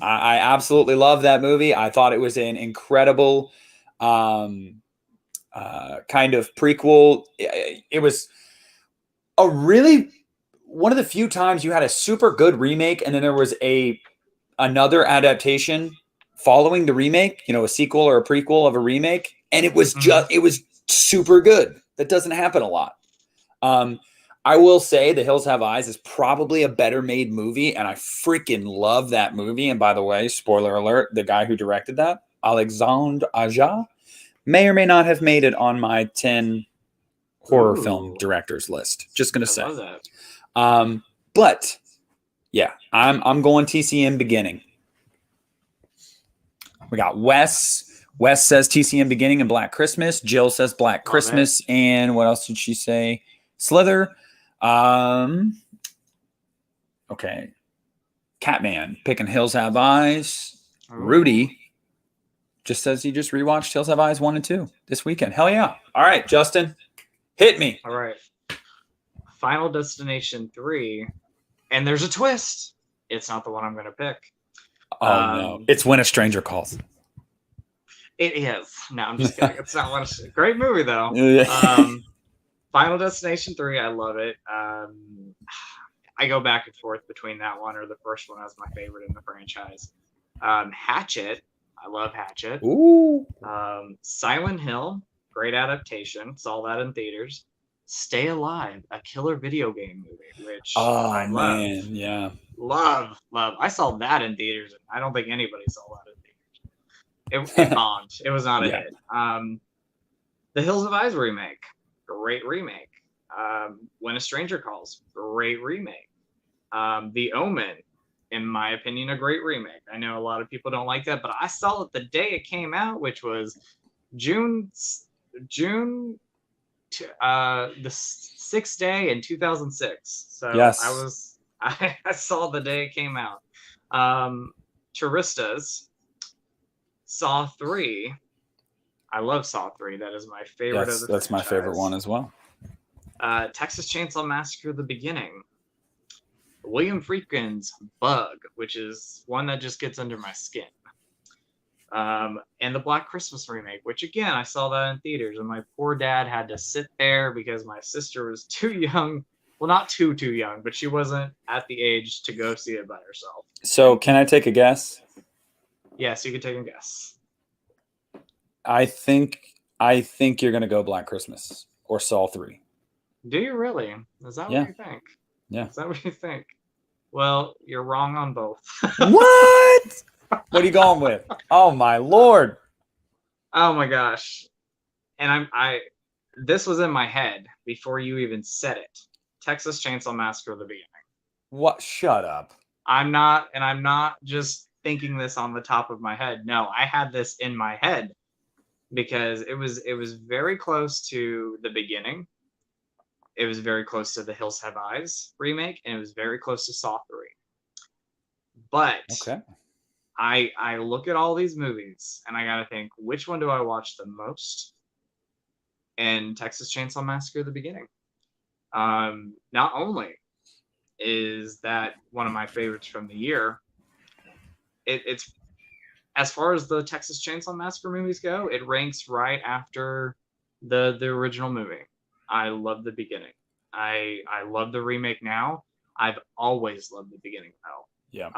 I absolutely love that movie. I thought it was an incredible um kind of prequel. It was a really one of the few times you had a super good remake and then there was another adaptation following the remake, a sequel or a prequel of a remake, and Hmm. it was super good. That doesn't happen a lot. Um, I will say The Hills Have Eyes is probably a better made movie, and I freaking love that movie. And by the way, spoiler alert, the guy who directed that, Alexandre Aja, may or may not have made it on my 10 horror film Ooh, directors list. Just gonna I say. love that. But yeah, I'm going TCM Beginning. We got Wes. Wes says TCM Beginning and Black Christmas. Jill says Black Love it. Christmas. And what else did she say? Slither. Um, okay. Catman picking Hills Have Eyes. Ooh. Rudy just says he just rewatched Hills Have Eyes 1 and 2 this weekend. Hell yeah. All right, Justin, hit me. All right. Final Destination 3, and there's a twist. It's not the one I'm going to pick. Oh no. Um, It's When a Stranger Calls. it is. No, I'm just kidding. It's not one. Great movie though. Yeah. Final Destination 3, I love it. I go back and forth between that one or the first one as my favorite in the franchise. Hatchet, I love Hatchet. Ooh. Silent Hill, great adaptation. Saw that in theaters. Stay Alive, a killer video game movie, which Oh I love, man, yeah. love. I saw that in theaters. And I don't think anybody saw that in theaters. It bombed. It was not a Yeah. hit. The Hills of Eyes remake, great remake. When a Stranger Calls, great remake. The Omen, in my opinion, a great remake. I know a lot of people don't like that, but I saw it the day it came out, which was June June the sixth day in 2006. So Yes. I saw the day it came out. Touristas, Saw 3. I love Saw 3. That is my favorite of Yes, the that's my favorite one franchise. as well. Texas Chainsaw Massacre: The Beginning. William Friedkin's Bug, which is one that just gets under my skin. And the Black Christmas remake, which again, I saw that in theaters, and my poor dad had to sit there because my sister was too young. Well, not too young, but she wasn't at the age to go see it by herself. So, And can I take a guess? yes, you can take a guess. I think I think you're gonna go Black Christmas or Saw 3. Do you really? Is that what Yeah, you think? yeah. Is that what you think? Well, you're wrong on both. What? What are you going with? Oh my lord! Oh my gosh. And I this was in my head before you even said it. Texas Chainsaw Massacre: The Beginning. What? Shut up! I'm not just thinking this on the top of my head. No, I had this in my head because it was very close to The Beginning. It was very close to the Hills Have Eyes remake, and it was very close to Saw 3. But Okay. I look at all these movies and I gotta think, which one do I watch the most? And Texas Chainsaw Massacre: The Beginning. Not only is that one of my favorites from the year, it's as far as the Texas Chainsaw Massacre movies go, it ranks right after the original movie. I love the beginning. I love the remake now. I've always loved the beginning though. Yeah.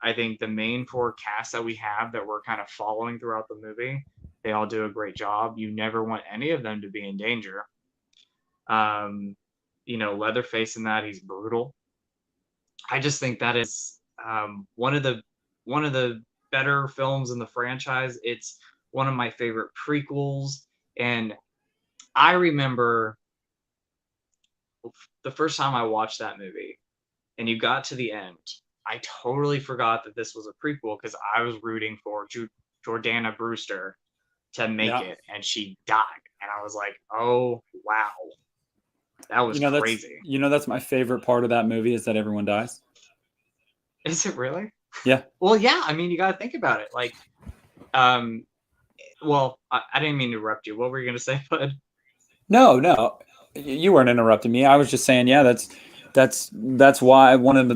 I think the main four casts that we have that we're kind of following throughout the movie, they all do a great job. You never want any of them to be in danger. Um, Leatherface in that, he's brutal. I just think that is one of the better films in the franchise. It's one of my favorite prequels, and I remember the first time I watched that movie, and you got to the end. I totally forgot that this was a prequel because I was rooting for Jordana Brewster to make Yeah. it, and she died, and I was like, "Oh wow, that was crazy." That's my favorite part of that movie is that everyone dies. Is it really? Yeah. Well, yeah. I mean, you got to think about it. Like, well, I didn't mean to interrupt you. What were you gonna say, bud? No, you weren't interrupting me. I was just saying, yeah, that's why one of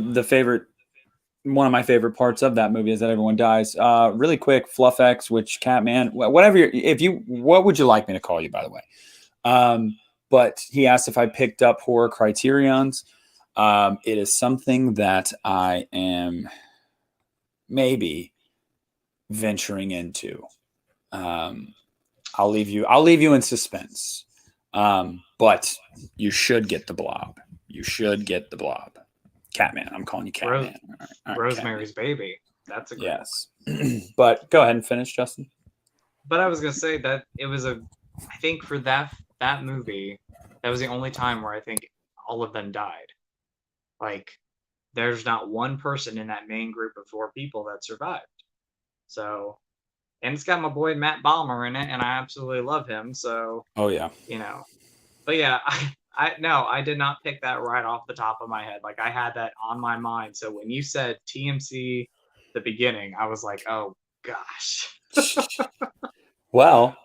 my favorite parts of that movie is that everyone dies. Really quick, Fluff X, which Catman, whatever. What would you like me to call you, by the way? But he asked if I picked up horror criterions. It is something that I am maybe venturing into. I'll leave you in suspense. But you should get the Blob. You should get the Blob. Catman. I'm calling you Catman. All right, Rosemary's Catman. Baby. That's a good Yes. But go ahead and finish, Justin. But I was gonna say that it was I think for that movie, that was the only time where I think all of them died. Like, there's not one person in that main group of 4 people that survived. So, and it's got my boy Matt Balmer in it, and I absolutely love him. So, Oh yeah. But yeah, I did not pick that right off the top of my head. Like, I had that on my mind. So when you said TMC, the beginning, I was like, oh gosh. Well,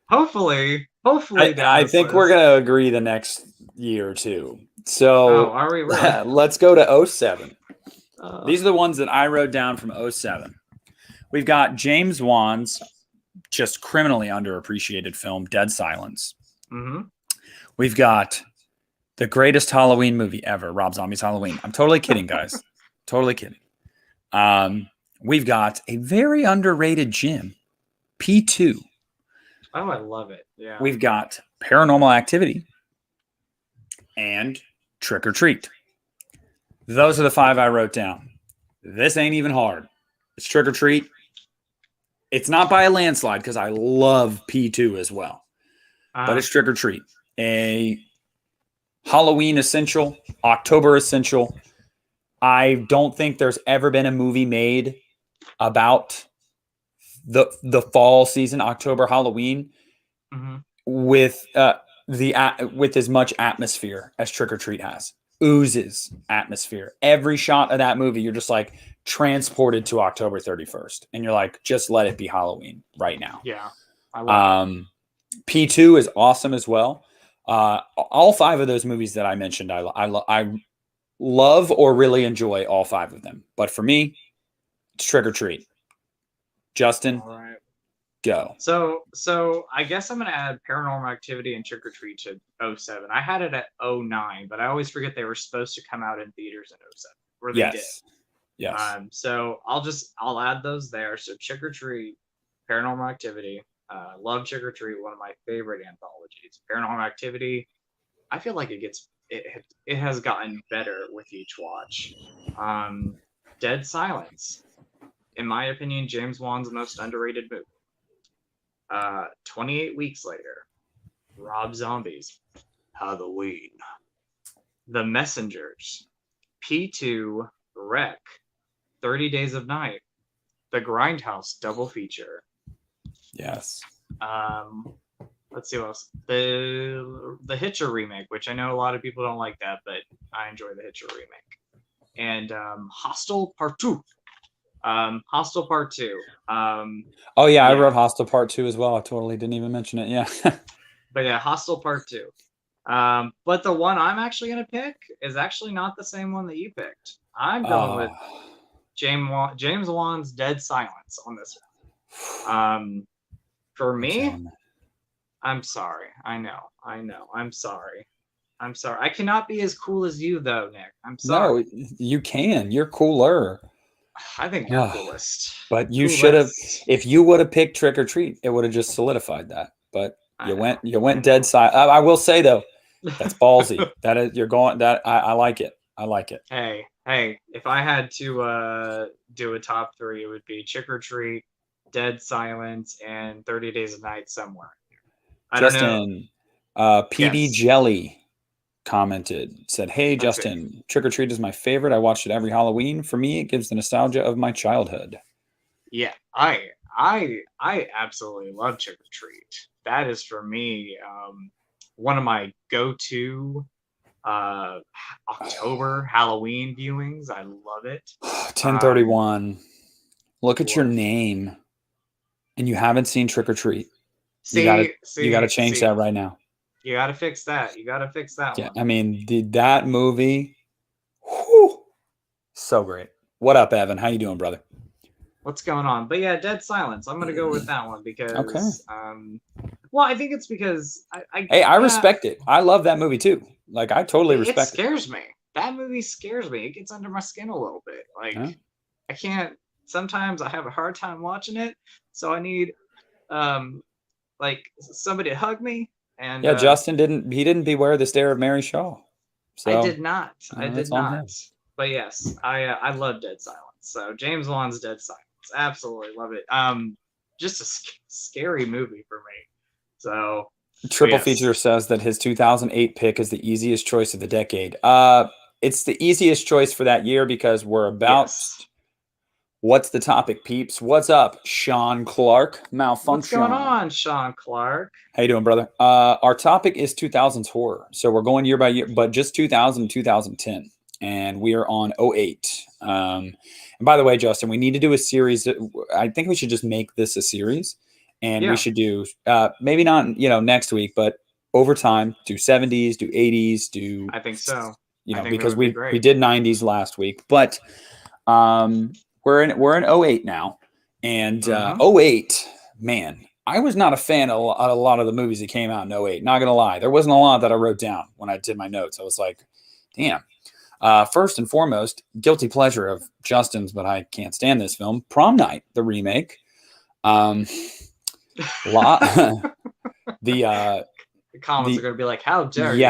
hopefully I think we're gonna agree the next year or two. So are we really? let's go to 07. These are the ones that I wrote down from 07. We've got James Wan's just criminally underappreciated film, Dead Silence. Mm-hmm. We've got the greatest Halloween movie ever, Rob Zombie's Halloween. I'm totally kidding, guys. Totally kidding. We've got a very underrated Jim, P2. Oh, I love it. Yeah. We've got Paranormal Activity and Trick or Treat. Those are the 5 I wrote down. This ain't even hard. It's Trick or Treat. It's not by a landslide because I love P2 as well. But it's Trick or Treat. A Halloween essential, October essential. I don't think there's ever been a movie made about the fall season, October, Halloween, with as much atmosphere as Trick or Treat has. Oozes atmosphere. Every shot of that movie, you're just like transported to October 31st, and you're like, just let it be Halloween right now. Yeah, I love it. P2 is awesome as well. All 5 of those movies that I mentioned, I love or really enjoy all 5 of them. But for me, it's Trick or Treat. Justin, all right. Go. So I guess I'm gonna add Paranormal Activity and Trick or Treat to 07. I had it at 09, but I always forget they were supposed to come out in theaters in 07. Or they did. Yes. So I'll add those there. So Trick or Treat, Paranormal Activity. Love Trick or Treat, one of my favorite anthologies. Paranormal Activity, I feel like it has gotten better with each watch. Dead Silence, in my opinion, James Wan's most underrated movie. 28 Weeks Later, Rob Zombie's Halloween. The Messengers, P2, Wreck, 30 Days of Night, The Grindhouse double feature. Yes. Let's see what else. The Hitcher remake, which I know a lot of people don't like that, but I enjoy the Hitcher remake. And Hostel Part 2. Hostel Part 2. I wrote Hostel Part 2 as well. I totally didn't even mention it. Yeah. But yeah, Hostel Part 2. But the one I'm actually going to pick is actually not the same one that you picked. I'm going with James Wan's Dead Silence on this one. For me, I'm sorry. I know. I'm sorry. I cannot be as cool as you, though, Nick. I'm sorry. No, you can. You're cooler. I think you're coolest. But you should have. If you would have picked Trick or Treat, it would have just solidified that. But you went Dead Silence. I will say though, That's ballsy. That is, you're going. That I like it. I like it. Hey, if I had to do a top three, it would be Trick or Treat, Dead Silence, and 30 Days of Night somewhere. I don't know. Justin, PB Yes. Jelly commented, said, "Hey Okay. Justin, Trick or Treat is my favorite. I watched it every Halloween. For me, it gives the nostalgia of my childhood." Yeah, I absolutely love Trick or Treat. That is for me one of my go-to uh October Halloween viewings. I love it. Um 1031. Look at your Woof. name, and you haven't seen Trick or Treat. See, You gotta see, change see. that right now. You gotta fix that. You gotta fix that Yeah, one. I mean, that movie, whew, so great. What up, Evan? How you doing, brother? What's going on? But yeah, Dead Silence. I'm gonna go with that one Okay. because well, I think it's because Hey, I yeah, respect it. I love that movie too. Like, I totally it respect it. scares me. That movie scares me. It gets under my skin a little bit. Like Huh? I can't. Sometimes I have a hard time watching it, so I need um like somebody to hug me. And Yeah, Justin didn't. He didn't beware the stare of Mary Shaw. I So did not. I that's did on not. him. But yes, I love Dead Silence. So James Wan's Dead Silence. Absolutely love it. Just a scary movie for me. So, but Triple Feature yes, says that his 2008 pick is the easiest choice of the decade. It's the easiest choice for that year because we're about. yes. What's the topic, peeps? What's up, Sean Clark? What's going Malfunction. on, Sean Clark? How you doing, brother? Our topic is 2000's horror. So we're going year by year, but just 2000, 2010. And we are on '08. And by the way, Justin, we need to do a series. I think we should just make this a series. And we Yeah, should do, maybe not, next week, but over time, do 70s, do 80s, do, I think so. I think that because would be we great. did 90s last week. But um, we're in '08 now. And Mm-hmm. '08, man, I was not a fan of a lot of the movies that came out in '08. Not gonna lie, there wasn't a lot that I wrote down when I did my notes. I was like, damn. First and foremost, guilty pleasure of Justin's, but I can't stand this film. Prom Night, the remake. Um, lot the The comments are the gonna be like, "How dare you?"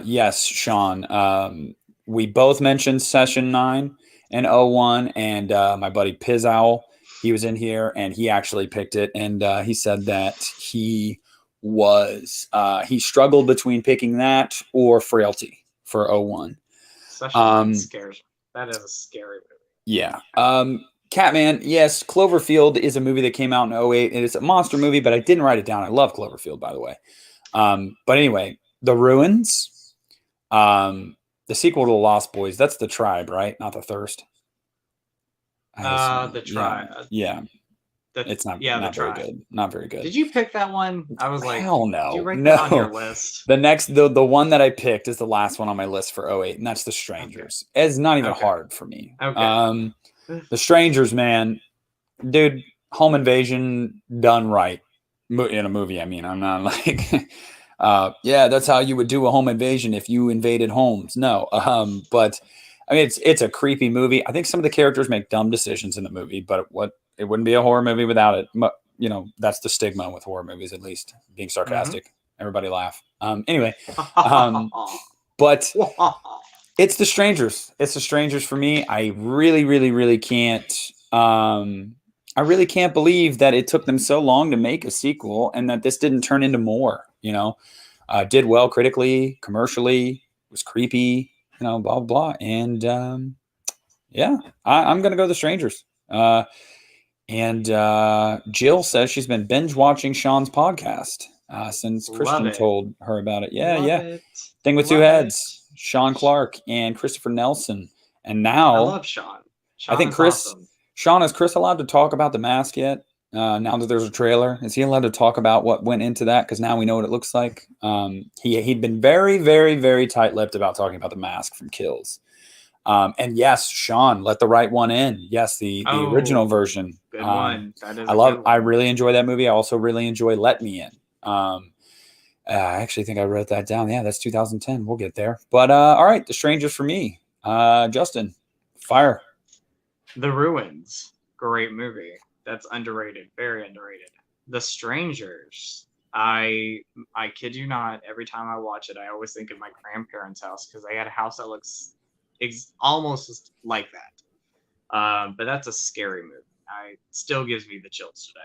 yes, Sean. We both mentioned Session 9 and '01, and my buddy Pizowl, he was in here, and he actually picked it, and he said that he struggled between picking that or Frailty for '01. Session 9 Um, scares me. That is a scary movie. yeah. Catman, yes, Cloverfield is a movie that came out in '08. It is a monster movie, but I didn't write it down. I love Cloverfield, by the way. But anyway, The Ruins, the sequel to The Lost Boys. That's The Tribe, right? Not The Thirst. I assume. The Yeah, try. yeah. The It's not Yeah, the not very tribe. good. Not very good. Did you pick that one? I was like, Hell did you no, write that on your no. list? The one that I picked is the last one on my list for '08, and that's The Okay. Strangers. It's not even Okay. hard for me. Okay. The Strangers, man, dude, home invasion done right in a movie. I mean, I'm not like, yeah, that's how you would do a home invasion if you invaded homes. No, but I mean, it's a creepy movie. I think some of the characters make dumb decisions in the movie, but it wouldn't be a horror movie without it. That's the stigma with horror movies, at least being Mm-hmm. sarcastic. Everybody laugh. Anyway, um, but it's The Strangers. It's The Strangers for me. I really, really, really can't. I really can't believe that it took them so long to make a sequel and that this didn't turn into more. Did well critically, commercially, was creepy. Blah blah blah. And yeah, I'm gonna go The Strangers. And Jill says she's been binge watching Sean's podcast since Love Christian it. told her about it. Yeah, Love yeah. it. Thing with Two Love it. Heads, Sean Clark and Christopher Nelson. And I now love Sean. I Sean think is awesome. Sean, is Chris allowed to talk about the mask yet? Now that there's a trailer, is he allowed to talk about what went into that? Because now we know what it looks like. He'd been very, very, very tight-lipped about talking about the mask from Kills. And yes, Sean, Let the Right One In. Yes, the original Oh, version. good one. That is a good I one. really enjoy that movie. I also really enjoy Let Me In. I actually think I wrote that down. Yeah, that's 2010. We'll get there. But all right, The Strangers for me. Justin, fire. The Ruins. Great movie. That's underrated. Very underrated. The Strangers. I kid you not, every time I watch it, I always think of my grandparents' house because they had a house that looks almost like that. But that's a scary movie. I still gives me the chills today.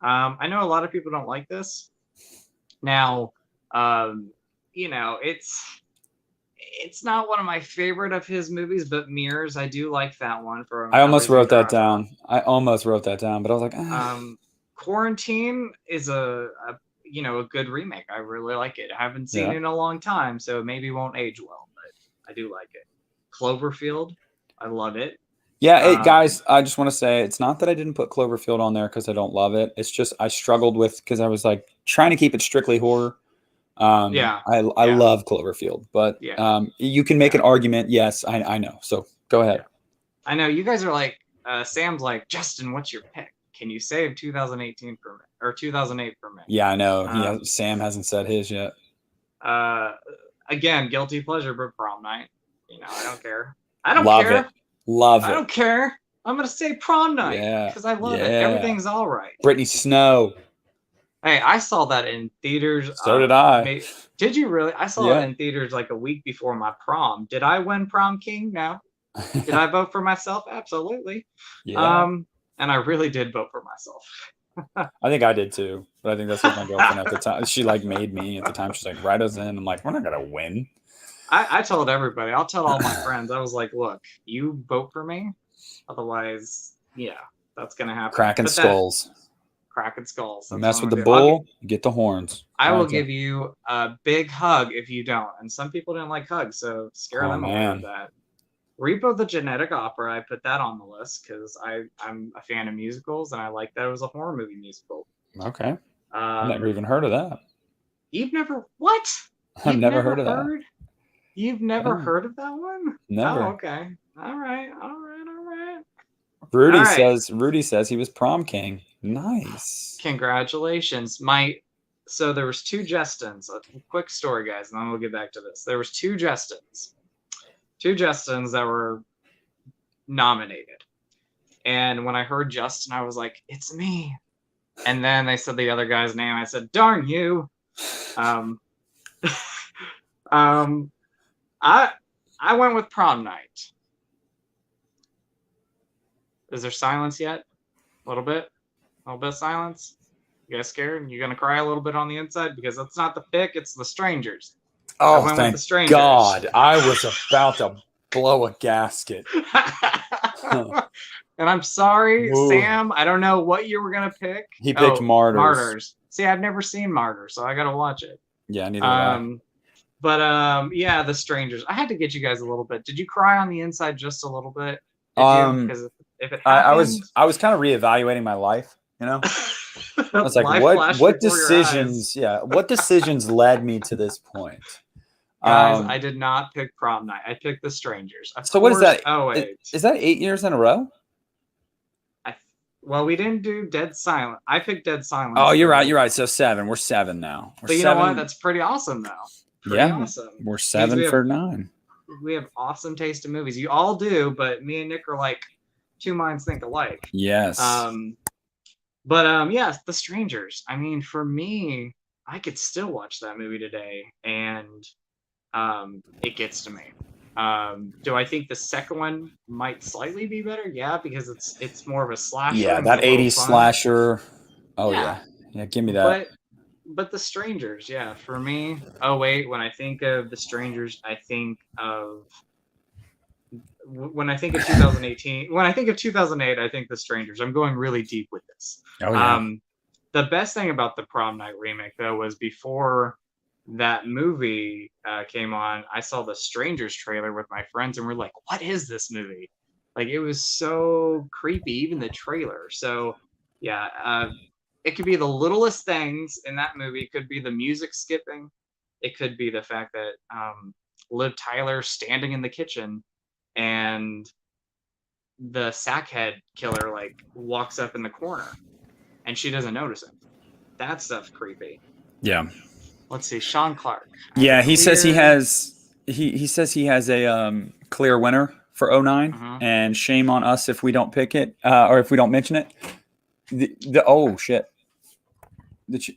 I know a lot of people don't like this. Now, you know, it's not one of my favorite of his movies, but Mirrors, I do like that one from I At almost Least We wrote that Drive On. down. I almost wrote that down, but I was like, ah. Quarantine is a you know, a good remake. I really like it. I haven't seen Yeah. it in a long time, so maybe won't age well, but I do like it. Cloverfield, I love it. Yeah, hey, Um, guys, I just want to say it's not that I didn't put Cloverfield on there because I don't love it. It's just I struggled with because I was like trying to keep it strictly horror. yeah, I yeah, love Cloverfield, but yeah, you can make yeah, an argument. Yes, I know. So go yeah. ahead. I know you guys are like, Sam's like, Justin, what's your pick? Can you save 2018 for me or 2008 for me? Yeah, I know. Um, Sam hasn't said his yet. uh, again, guilty pleasure, but prom night. You know, I don't care. I don't Love it. care. Love I it. don't care. I'm gonna say prom night Yeah. because I love it. Yeah. Everything's all right. Brittany Snow. Hey, I saw that in theaters. So did I. Did you really? I saw it Yeah. in theaters like a week before my prom. Did I win prom king? No. Did I vote for myself? Absolutely. Yeah. And I really did vote for myself. I think I did too, but I think that's what my girlfriend at the time. She like made me at the time. She's like, write us in. I'm like, we're not gonna win. I told everybody. I'll tell all my friends. I was like, look, you vote for me, otherwise, yeah, that's gonna happen. Cracking skulls. Cracking skulls. You mess with the bull, you get the horns. I will give you a big hug if you don't. And some people didn't like hugs, so scare them away with that. Repo the Genetic Opera, I put that on the list because I'm a fan of musicals and I like that it was a horror movie musical. Okay. I've never even heard of that. You've never what? I've never heard of that. You've never heard of that one? Never. Oh, okay. All right. Rudy says he was prom king. Nice. Congratulations. So there was two Justins. A quick story, guys, and then we'll get back to this. There was two Justins that were nominated. And when I heard Justin, I was like, it's me. And then they said the other guy's name. I said, darn you. I went with prom night. Is there silence yet? A little bit of silence. You guys scared? You gonna cry a little bit on the inside because that's not the pick. It's the Strangers. Oh, thank God! I was about to blow a gasket. And I'm sorry, Ooh. Sam. I don't know what you were gonna pick. He picked Martyrs. Martyrs. See, I've never seen Martyrs, so I gotta watch it. Yeah, neither have I. But yeah, The Strangers. I had to get you guys a little bit. Did you cry on the inside just a little bit? Because if it happened, I was kind of reevaluating my life. You know, I was like, what decisions? Yeah, what decisions led me to this point? Guys, I did not pick prom night. I picked The Strangers. So what is that? Oh wait, is that 8 years in a row? Well, we didn't do Dead Silent. I picked Dead Silent. Oh, you're right. You're right. So 7. We're 7 now. But you know what? That's pretty awesome, though. Awesome. We're 7 for 9. We have awesome taste in movies. You all do, but me and Nick are like two minds think alike. Yes. Yes, The Strangers. I mean, for me, I could still watch that movie today, and it gets to me. Do I think the second one might slightly be better? Yeah, because it's more of a slasher. Yeah, that 80s slasher. Oh yeah. Give me that. But The Strangers, yeah, for me. Oh wait, when I think of The Strangers, I think of when I think of 2018. When I think of 2008, I think The Strangers. I'm going really deep with this. Oh yeah. The best thing about the Prom Night remake though was before that movie came on, I saw the Strangers trailer with my friends and we're like, what is this movie? Like, it was so creepy, even the trailer. So yeah, it could be the littlest things in that movie. It could be the music skipping. It could be the fact that Liv Tyler standing in the kitchen and the sackhead killer like walks up in the corner and she doesn't notice him. That stuff's creepy. Yeah. Let's see, Sean Clark. Yeah, he says he has a clear winner for 09, and shame on us if we don't pick it or if we don't mention it. Oh shit!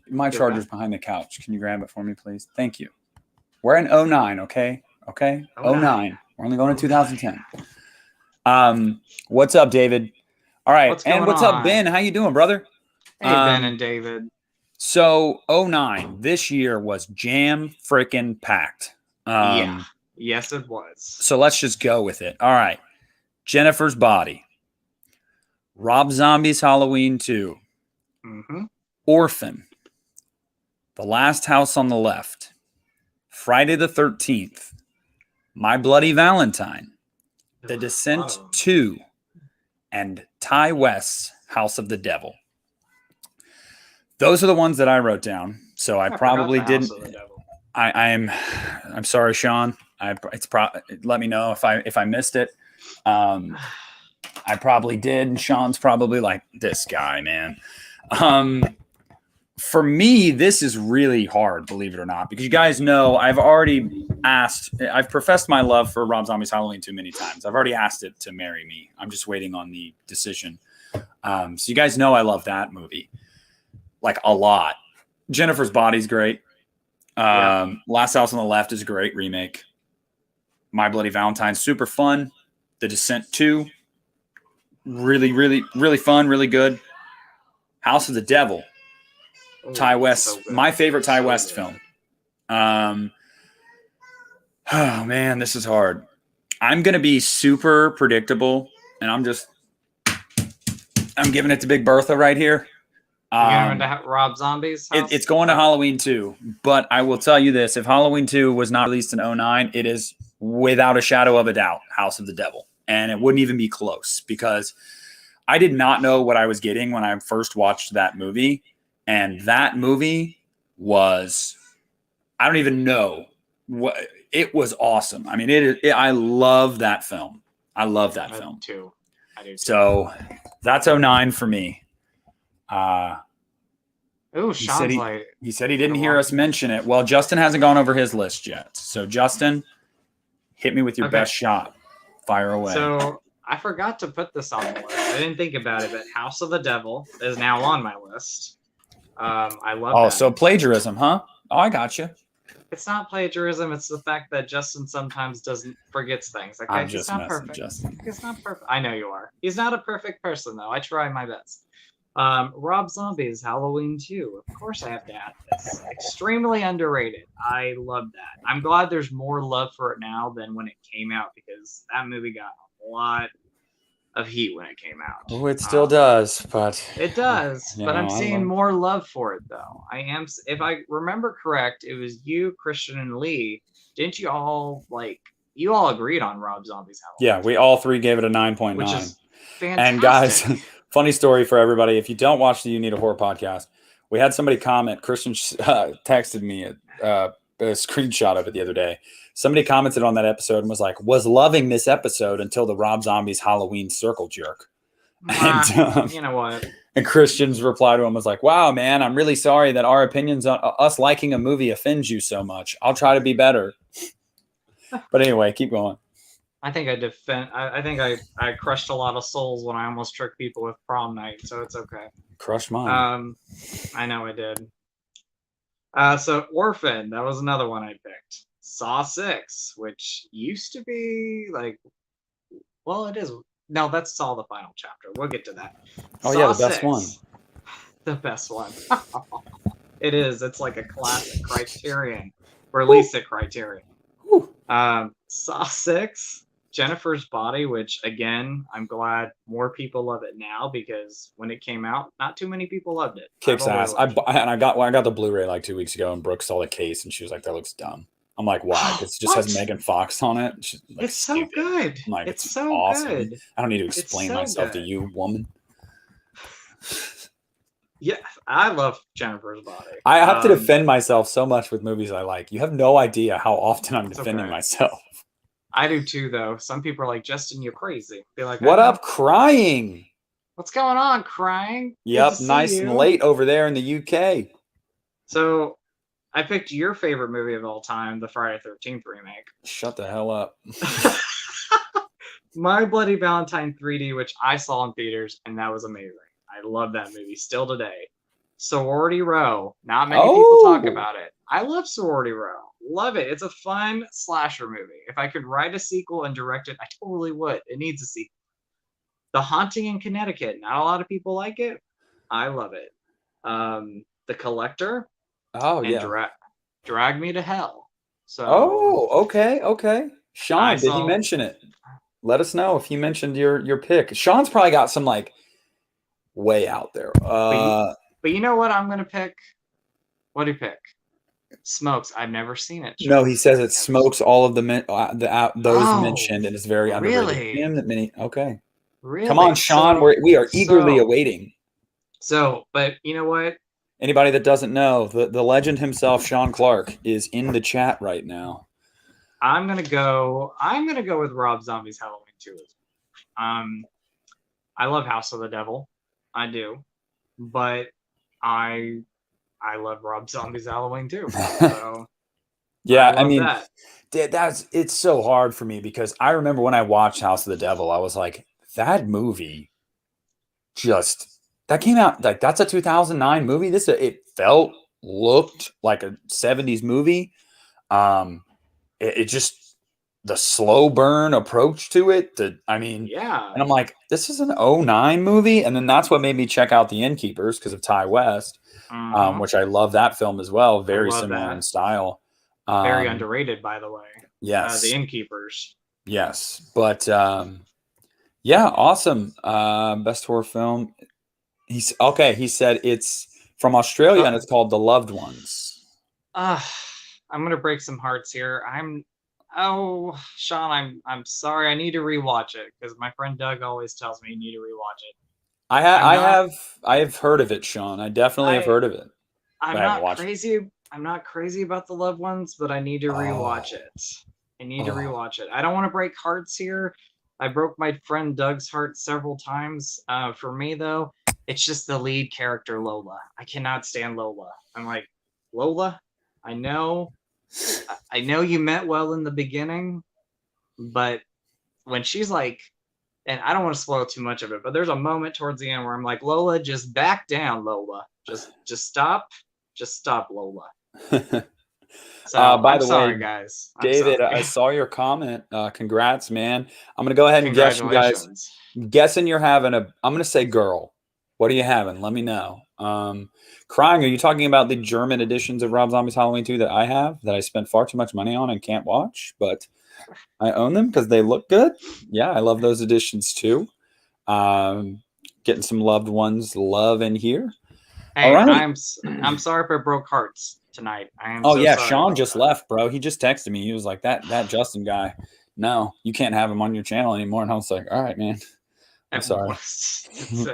My Go charger's back. behind the couch. Can you grab it for me, please? Thank you. We're in '09, okay? Okay? Oh, nine. '09. We're only going to Oh, 2010. What's up, David? All right. What's And going what's up, on? Ben? How you doing, brother? Hey, Ben and David. So '09, this year was jam freaking packed. Yeah. Yes, it was. So let's just go with it. All right. Jennifer's Body. Rob Zombie's Halloween 2. Mm-hmm. Orphan. The Last House on the Left. Friday the 13th. My Bloody Valentine. The Descent 2. And Ty West's House of the Devil. Those are the ones that I wrote down. So I probably didn't. I'm sorry, Sean. Let me know if I missed it. I probably did, and Sean's probably like, this guy, man. For me, this is really hard, believe it or not, because you guys know I've professed my love for Rob Zombie's Halloween 2 many times. I've already asked it to marry me. I'm just waiting on the decision. So you guys know I love that movie, like, a lot. Jennifer's Body's great. Last House on the Left is a great remake. My Bloody Valentine, super fun. The Descent 2, really, really, really fun, really good. House of the Devil, Ty West, my favorite Ty West film. Oh man, this is hard. I'm gonna be super predictable, and I'm giving it to Big Bertha right here. You're going to Rob Zombie's house? It's going to Halloween 2, but I will tell you this: if Halloween 2 was not released in '09, it is without a shadow of a doubt House of the Devil, and it wouldn't even be close, because I did not know what I was getting when I first watched that movie, and that movie was, I don't even know what, it was awesome. I mean, I love that film. I love that film too. I do too. So that's '09 for me. He said he didn't hear us mention it. Well, Justin hasn't gone over his list yet. So Justin, hit me with your best shot. Fire away. So I forgot to put this on the list. I didn't think about it, but House of the Devil is now on my list. I love that. So plagiarism, huh? Oh, I got you. It's not plagiarism. It's the fact that Justin sometimes forgets things. Okay? I'm just messing, perfect. Justin. He's not perfect. I know you are. He's not a perfect person, though. I try my best. Rob Zombie's Halloween 2. Of course I have to add this. Extremely underrated. I love that. I'm glad there's more love for it now than when it came out, because that movie got a lot of heat when it came out. Oh, it still does, but it does. But I'm seeing more love for it, though. If I remember correct, it was you, Christian, and Lee. Didn't you all you all agreed on Rob Zombie's Halloween? Yeah, we all three gave it a 9.9. Which is fantastic. And guys, funny story for everybody. If you don't watch the You Need a Horror podcast, we had somebody comment. Christian texted me a screenshot of it the other day. Somebody commented on that episode and was like, was loving this episode until the Rob Zombie's Halloween circle jerk. And, you know what? And Christian's reply to him was like, wow, man, I'm really sorry that our opinions on us liking a movie offends you so much. I'll try to be better. But anyway, keep going. I think I think I crushed a lot of souls when I almost tricked people with prom night, so it's okay. Crushed mine. I know I did. So Orphan, that was another one I picked. Saw 6, which used to be it is. No, that's Saw the Final Chapter. We'll get to that. Oh, Saw yeah, the best one. The best one. It is. It's like a classic Criterion. Release at Criterion. Saw 6, Jennifer's Body, which, again, I'm glad more people love it now, because when it came out, not too many people loved it. Kicks ass. I got the Blu-ray like 2 weeks ago, and Brooke saw the case, and she was like, that looks dumb. I'm like, why? Because it just has Megan Fox on it. She's like, it's so good. I'm like, it's so awesome. good. I don't need to explain myself to you, woman. Yeah, I love Jennifer's Body. I have to defend myself so much with movies I like. You have no idea how often I'm defending myself. I do too, though. Some people are like, Justin, you're crazy. Be like, what up, crying? What's going on, crying? Yep, nice and late over there in the UK. So, I picked your favorite movie of all time, the Friday 13th remake. Shut the hell up. My Bloody Valentine 3D, which I saw in theaters, and that was amazing. I love that movie still today. Sorority Row. Not many people talk Oh, about it. I love Sorority Row. Love it. It's a fun slasher movie. If I could write a sequel and direct it, I totally would. It needs a sequel. The Haunting in Connecticut. Not a lot of people like it. I love it. The Collector oh and yeah. Drag Me to Hell. So Oh, okay, okay. I Sean, did he saw. mention it? Let us know if he mentioned your pick. Sean's probably got some like way out there. But but you know what? I'm gonna pick. What do you pick? Smokes. I've never seen it, No, Sean. he says I've it never seen smokes all of those Oh, mentioned and is very underrated. really? Damn that many. Okay, come on, Really? Sean. We are eagerly So, awaiting. but you know what? Anybody that doesn't know, the legend himself, Sean Clark, is in the chat right now. I'm gonna go with Rob Zombie's Halloween 2 as well. I love House of the Devil. I do. But I I love Rob Zombie's Halloween too. So I Yeah, I love mean, that. it's so hard for me because I remember when I watched House of the Devil, I was like, that movie just that came out like that's a 2009 movie. It felt looked like a 70s movie. Um, it just the slow burn approach to it. I mean, Yeah. and I'm like, this is an '09 movie, and then that's what made me check out The Innkeepers because of Ty West, Mm-hmm. which I love that film as well. I Very love similar in that. style. Very Um, underrated, by the way. The yes, Innkeepers. yes, but yeah, awesome. Best horror film. He's okay. He said it's from Australia and So it's called The Loved Ones. uh I'm gonna break some hearts here. Oh, Sean, I'm sorry. I need to rewatch it because my friend Doug always tells me you need to rewatch it. I have, I'm I not have, I have heard of it, Sean. I definitely have I heard of it, but I'm I haven't not watched it. crazy. I'm not crazy about the loved ones, but I need to rewatch Oh, it. I need to oh, rewatch it. I don't want to break hearts here. I broke my friend Doug's heart several times. For me though, it's just the lead character Lola. I cannot stand Lola. I'm like, Lola, I know, I know you meant well in the beginning, but when she's like, and I don't want to spoil too much of it, but there's a moment towards the end where I'm like, Lola, just back down, Lola. Just stop. Just stop, Lola. So by I'm the sorry, way, guys. I'm David, sorry. I saw your comment. Congrats, man. I'm gonna go ahead and guess you guys. Congratulations. Guessing you're having a. I'm gonna say girl. What are you having? Let me know. Crying. Are you talking about the German editions of Rob Zombie's Halloween 2 that I have that I spent far too much money on and can't watch, but I own them because they look good. Yeah, I love those editions too. Um, Getting some loved ones love in here. All Hey, right. I'm sorry if I broke hearts tonight. I am Oh so yeah, sorry Sean about just that. left, bro. He just texted me. He was like, that Justin guy. No, you can't have him on your channel anymore. And I was like, all right, man. I'm sorry. It's,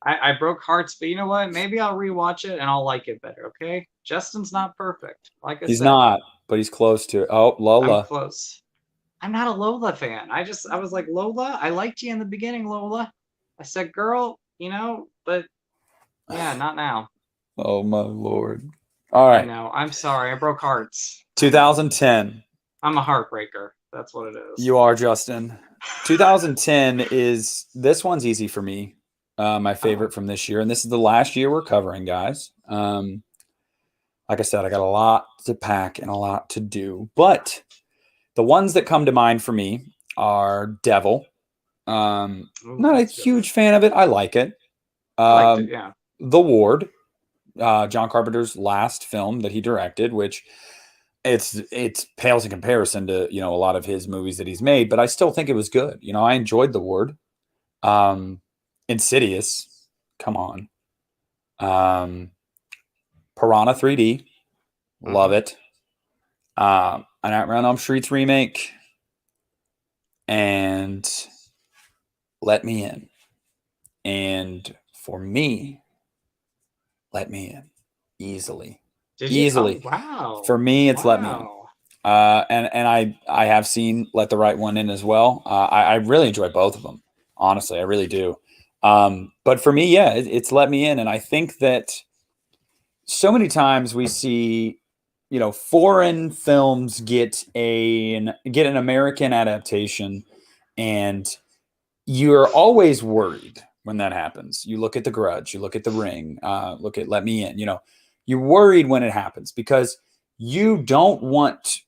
I broke hearts, but you know what? Maybe I'll rewatch it and I'll like it better. Okay, Justin's not perfect. Like I He's said, not, but he's close to it. Oh, I'm Lola. close. I'm not a Lola fan. I was like, Lola, I liked you in the beginning, Lola. I said, girl, but yeah, not now. Oh my Lord. All I right. know. I'm sorry. I broke hearts. I know. 2010. I'm a heartbreaker. That's what it is. You are Justin. 2010 is this one's easy for me. My Oh, favorite from this year, and this is the last year we're covering, guys. Like I said, I got a lot to pack and a lot to do, but the ones that come to mind for me are Devil. ooh, Not a that's a good one. huge fan of it. I like it. I liked it. Um, Yeah. The Ward, John Carpenter's last film that he directed, which it's pales in comparison to a lot of his movies that he's made, but I still think it was good. I enjoyed The Ward. Um, Insidious, come on. Um, Piranha 3D, love Mm-hmm. it. A Nightmare on Elm Street's remake, and Let Me In. And for me, Let Me In easily, Did you? Oh, easily. wow. For me, it's Let Me In. Wow. And I have seen Let the Right One In as well. I really enjoy both of them. Honestly, I really do. But for me, yeah, it's Let Me In, and I think that so many times we see, foreign films get an American adaptation, and you're always worried when that happens. You look at The Grudge, you look at The Ring, look at Let Me In. You're worried when it happens because you don't want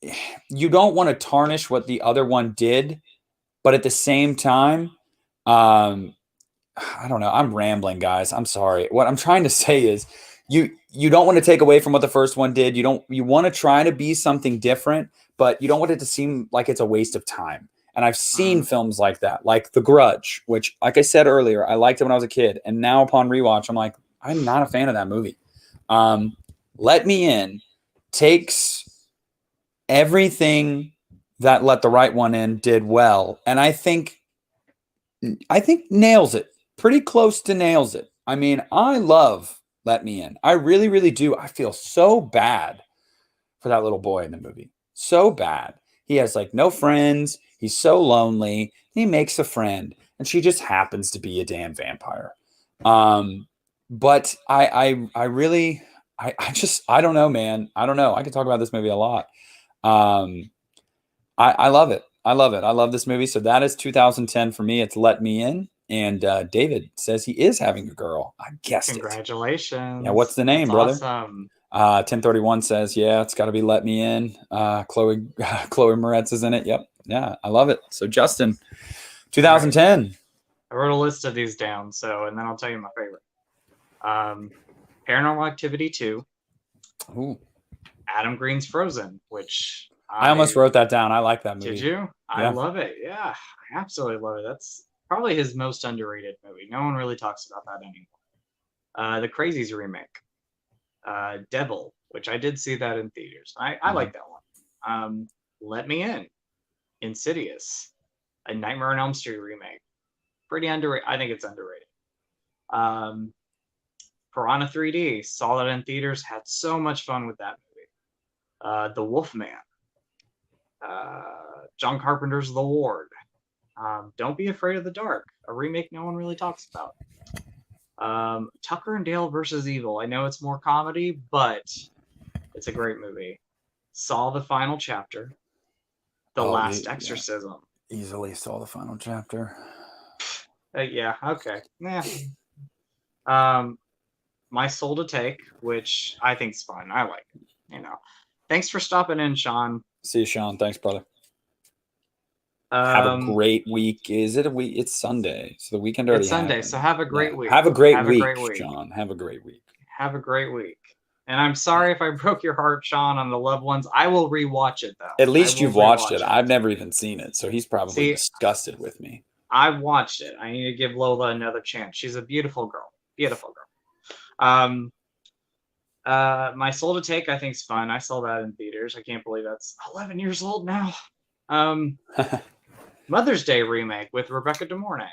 to tarnish what the other one did, but at the same time, I don't know. I'm rambling, guys. I'm sorry. What I'm trying to say is you don't want to take away from what the first one did. You want to try to be something different, but you don't want it to seem like it's a waste of time. And I've seen films like that, like The Grudge, which, like I said earlier, I liked it when I was a kid. And now upon rewatch, I'm like, I'm not a fan of that movie. Let Me In takes everything that Let the Right One In did well. And I think nails it. Pretty close to nails it. I mean, I love Let Me In. I really, really do. I feel so bad for that little boy in the movie. So bad. He has like no friends. He's so lonely. He makes a friend, and she just happens to be a damn vampire. But I really, I don't know, man. I don't know. I could talk about this movie a lot. I love it. I love it. I love this movie. So that is 2010 for me. It's Let Me In. And David says he is having a girl. I guessed it. Congratulations. Yeah, what's the name, That's brother? awesome. 1031 says, yeah, it's got to be Let Me In. Chloe Moretz is in it. Yep. Yeah, I love it. So Justin, 2010. Right. I wrote a list of these down, and then I'll tell you my favorite. Paranormal Activity 2. Ooh. Adam Green's Frozen, which I almost wrote that down. I like that movie. Did you? I love it. Yeah, I absolutely love it. That's probably his most underrated movie. No one really talks about that anymore. The Crazies remake. Devil, which I did see that in theaters. I like that one. Let Me In. Insidious. A Nightmare on Elm Street remake. Pretty underrated. I think it's underrated. Piranha 3D. Saw that in theaters. Had so much fun with that movie. The Wolfman. John Carpenter's The Ward. Don't Be Afraid of the Dark. A remake no one really talks about. Tucker and Dale versus Evil. I know it's more comedy, but it's a great movie. Saw the Final Chapter. The Last Exorcism. Yeah. Easily saw the final chapter. Yeah, okay. Yeah. My Soul to Take, which I think's fun. I like it. Thanks for stopping in, Sean. See you, Sean. Thanks, brother. Have a great week. Is it a week? It's Sunday, so the weekend already. It's Sunday, happened. so have a great week. Have a great week, Sean. Have a great week. Have a great week. And I'm sorry if I broke your heart, Sean, on The Loved Ones. I will rewatch it, though. At least you've watched it. I've never even seen it, so he's probably disgusted with me. I've watched it. I need to give Lola another chance. She's a beautiful girl. Beautiful girl. My Soul to Take, I think, is fun. I saw that in theaters. I can't believe that's 11 years old now. Mother's Day remake with Rebecca De Mornay.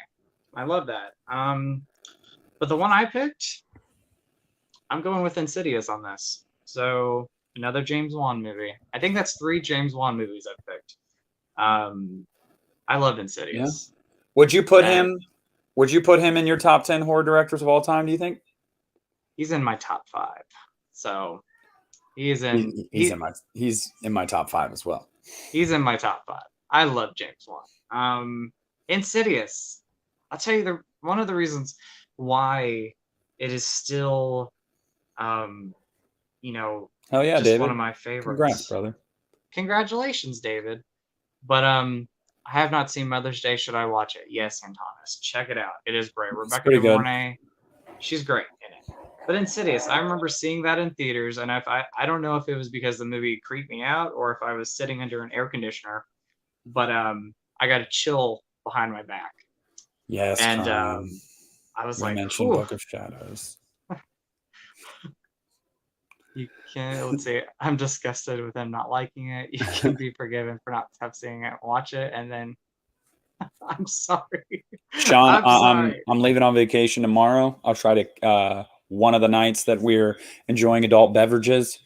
I love that. But the one I picked, I'm going with Insidious on this. So another James Wan movie. I think that's 3 James Wan movies I've picked. I love Insidious. Yeah. Would you put him in your top 10 horror directors of all time, do you think? He's in my top 5. So he's in my top 5 as well. He's in my top 5. I love James Wan. Insidious. I'll tell you one of the reasons why it is still hell yeah, just David. One of my favorites. Congrats, brother. Congratulations, David. But I have not seen Mother's Day. Should I watch it? Yes, Antonis. Check it out. It is great. Rebecca De Mornay, she's great in it. But Insidious, I remember seeing that in theaters, and I don't know if it was because the movie creeped me out or if I was sitting under an air conditioner, but I got a chill behind my back. Yes, and I was like, mentioned Book of Shadows. You can, let's see, I'm disgusted with him not liking it. You can be forgiven for not seeing it. Watch it, and then I'm sorry. Sean, I'm leaving on vacation tomorrow. I'll try to one of the nights that we're enjoying adult beverages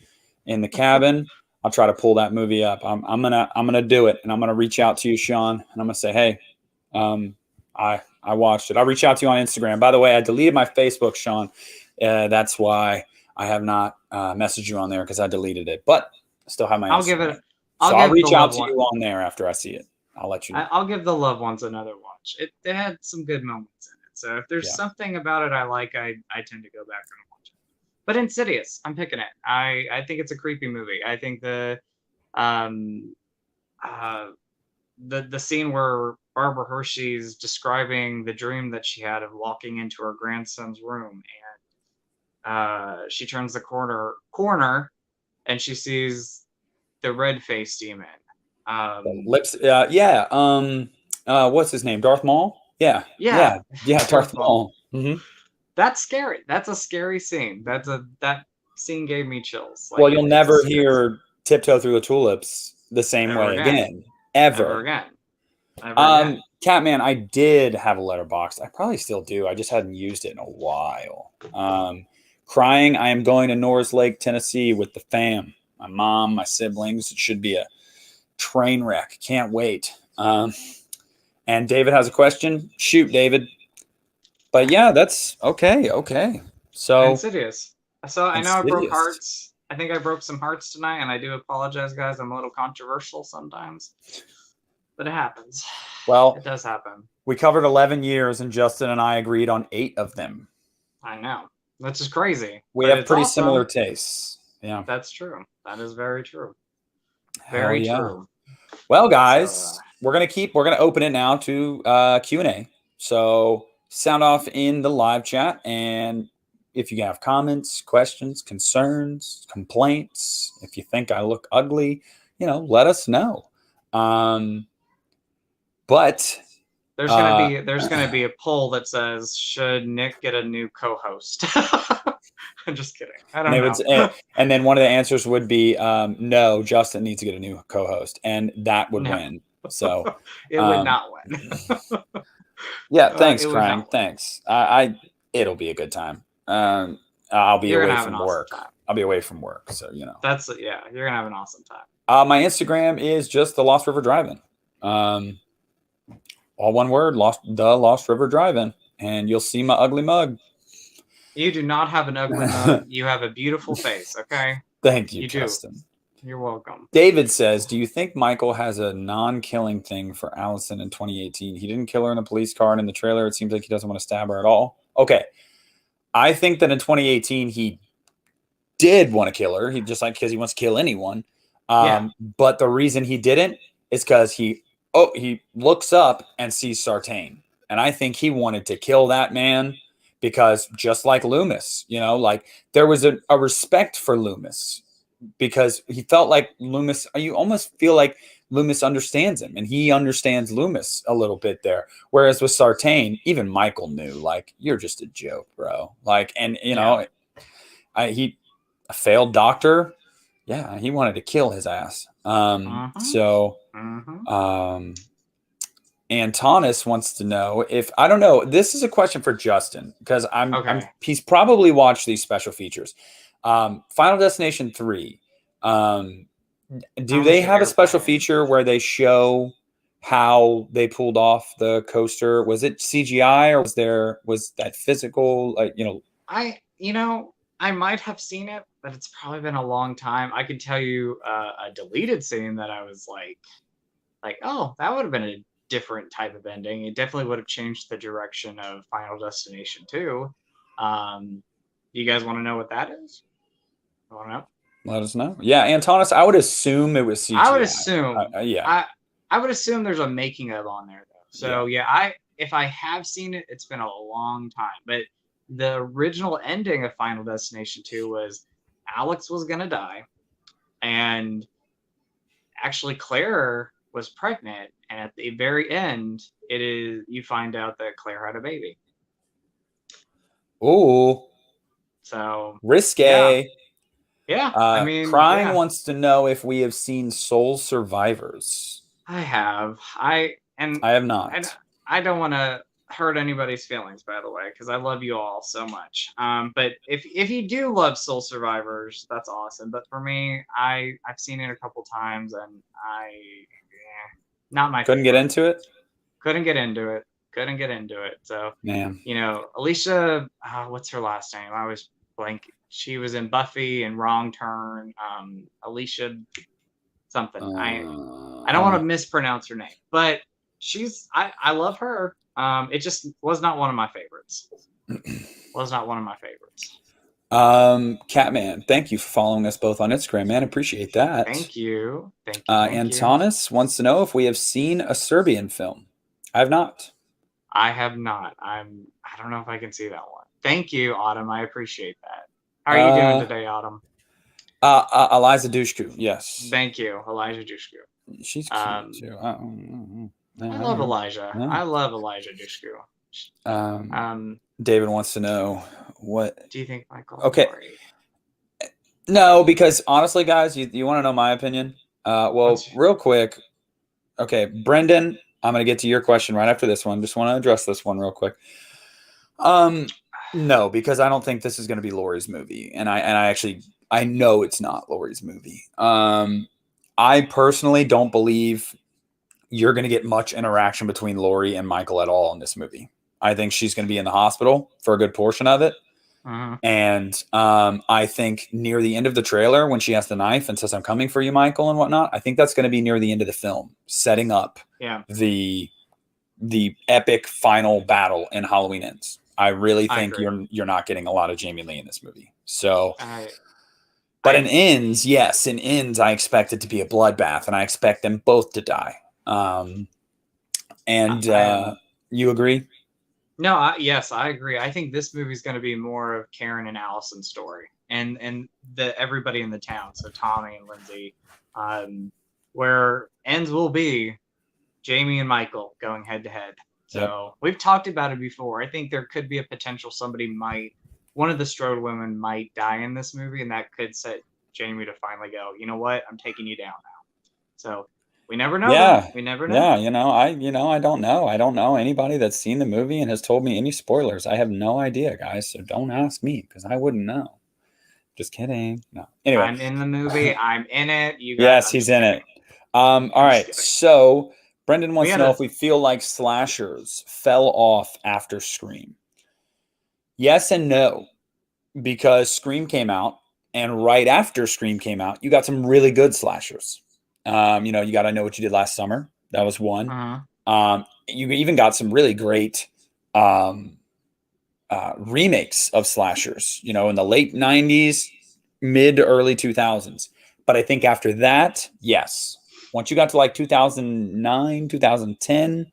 in the cabin, I'll try to pull that movie up. I'm gonna do it, and I'm gonna reach out to you, Sean, and I'm gonna say, hey, I watched it. I'll reach out to you on Instagram. By the way, I deleted my Facebook, Sean. That's why I have not messaged you on there, because I deleted it, but I still have my Instagram. I'll reach out to you on there after I see it. I'll let you know. I'll give The Loved Ones another watch. It had some good moments in it. So if there's Yeah. something about it I like, I tend to go back and watch it. But Insidious, I'm picking it. I think it's a creepy movie. I think um the scene where Barbara Hershey's describing the dream that she had of walking into her grandson's room, and she turns the corner and she sees the red faced demon. Lips. Yeah. What's his name? Darth Maul. Yeah. Yeah, Yeah. Darth Darth Maul. Maul. Hmm. That's scary. That's a scary scene. That scene gave me chills. Well, Like you'll it's a never scary scene. hear "Tiptoe Through the Tulips" the same Ever way again. again, Ever ever. again. Ever again. Catman, I did have a letterbox. I probably still do. I just hadn't used it in a while. Crying, I am going to Norris Lake, Tennessee with the fam. My mom, my siblings. It should be a train wreck. Can't wait. And David has a question. Shoot, David. But yeah, that's okay. Okay. So Insidious. So I know I broke Insidious. hearts. I think I broke some hearts tonight, and I do apologize, guys. I'm a little controversial sometimes, but it happens. Well, It does happen. we covered 11 years, and Justin and I agreed on 8 of them. I know. That's just crazy. We But have it's pretty awesome. similar tastes. Yeah. That's true. That is very true. Hell Very yeah. true. Well, guys, So, we're gonna open it now to Q&A. So sound off in the live chat, and if you have comments, questions, concerns, complaints, if you think I look ugly, let us know. But there's gonna be a poll that says, should Nick get a new co-host? I'm just kidding. I don't know. And then one of the answers would be no, Justin needs to get a new co-host, and that would No. win. So it would not win. Yeah, thanks, It would Crying. not. Thanks. It'll be a good time. I'll be You're away gonna have from an awesome work. time. I'll be away from work, so You're gonna have an awesome time. My Instagram is just the Lost River Drive-In. All one word, Lost River Drive-In, and you'll see my ugly mug. You do not have an ugly mug. You have a beautiful face. Okay. Thank you, You Justin. do. You're welcome. David says, do you think Michael has a non-killing thing for Allison in 2018? He didn't kill her in a police car, and in the trailer, it seems like he doesn't want to stab her at all. Okay. I think that in 2018, he did want to kill her. He just because he wants to kill anyone. But the reason he didn't is because he looks up and sees Sartain. And I think he wanted to kill that man because just like Loomis, there was a respect for Loomis because he felt like Loomis, you almost feel like Loomis understands him and he understands Loomis a little bit there. Whereas with Sartain, even Michael knew, you're just a joke, bro. He a failed doctor. Yeah, he wanted to kill his ass. Antonis wants to know if, I don't know, this is a question for Justin because he's probably watched these special features. Final Destination 3. Do they have a special feature where they show how they pulled off the coaster? Was it CGI or was that physical? I might have seen it, but it's probably been a long time. I could tell you a deleted scene that I was like, oh, that would have been a different type of ending. It definitely would have changed the direction of Final Destination 2. You guys want to know what that is? You want to know? Let us know. Yeah, Antonis, I would assume it was CGI. I would assume. Yeah. I would assume there's a making of on there though. So if I have seen it, it's been a long time. But the original ending of Final Destination 2 was Alex was gonna die, and actually Claire was pregnant, and at the very end, you find out that Claire had a baby. Ooh. So risque. Yeah. Crying wants to know if we have seen Soul Survivors. I have. I have not. I don't want to hurt anybody's feelings, by the way, because I love you all so much. But if you do love Soul Survivors, that's awesome. But for me, I've seen it a couple times, and not my Couldn't favorite. get into it. Couldn't get into it. So man, Alicia, what's her last name? I always blank. She was in Buffy and Wrong Turn. Alicia something. I don't want to mispronounce her name, but I love her. It just was not one of my favorites. Was not one of my favorites. Catman, thank you for following us both on Instagram, man. Appreciate that. Thank you. Thank you. Thank you. Antonis wants to know if we have seen a Serbian film. I have not. I have not. I don't know if I can see that one. Thank you, Autumn. I appreciate that. How are you doing today, Autumn? Eliza Dushku, yes. Thank you, Elijah Dushku. She's cute too. I love Elijah. Yeah. I love Elijah Dushku. David wants to know what do you think, Michael? Okay. No, because honestly, guys, you want to know my opinion? Real quick. Okay, Brendan, I'm going to get to your question right after this one. Just want to address this one real quick. No, because I don't think this is going to be Laurie's movie, and I know it's not Laurie's movie. I personally don't believe you're going to get much interaction between Laurie and Michael at all in this movie. I think she's going to be in the hospital for a good portion of it. And I think near the end of the trailer, when she has the knife and says, "I'm coming for you, Michael," and whatnot, I think that's going to be near the end of the film, setting up the epic final battle in Halloween Ends. I really think you're not getting a lot of Jamie Lee in this movie. So, but in Ends, yes, in Ends, I expect it to be a bloodbath, and I expect them both to die. You agree? No, yes, I agree. I think this movie is going to be more of Karen and Allison's story, and everybody in the town. So Tommy and Lindsay, where Ends will be Jamie and Michael going head to head. So we've talked about it before. I think there could be a potential one of the Strode women might die in this movie, and that could set Jamie to finally go, you know what, I'm taking you down now. So we never know. Yeah. We never know. Yeah, I don't know. I don't know anybody that's seen the movie and has told me any spoilers. I have no idea, guys. So don't ask me because I wouldn't know. Just kidding. No. Anyway. I'm in the movie. I'm in it. You guys, yes, he's in it. All right. So Brendan wants to know if we feel like slashers fell off after Scream. Yes and no, because Scream came out, and right after Scream came out, you got some really good slashers. You got I Know What You Did Last Summer. That was one. You even got some really great remakes of slashers, in the late 90s, mid to early 2000s. But I think after that, yes. Once you got to like 2009, 2010,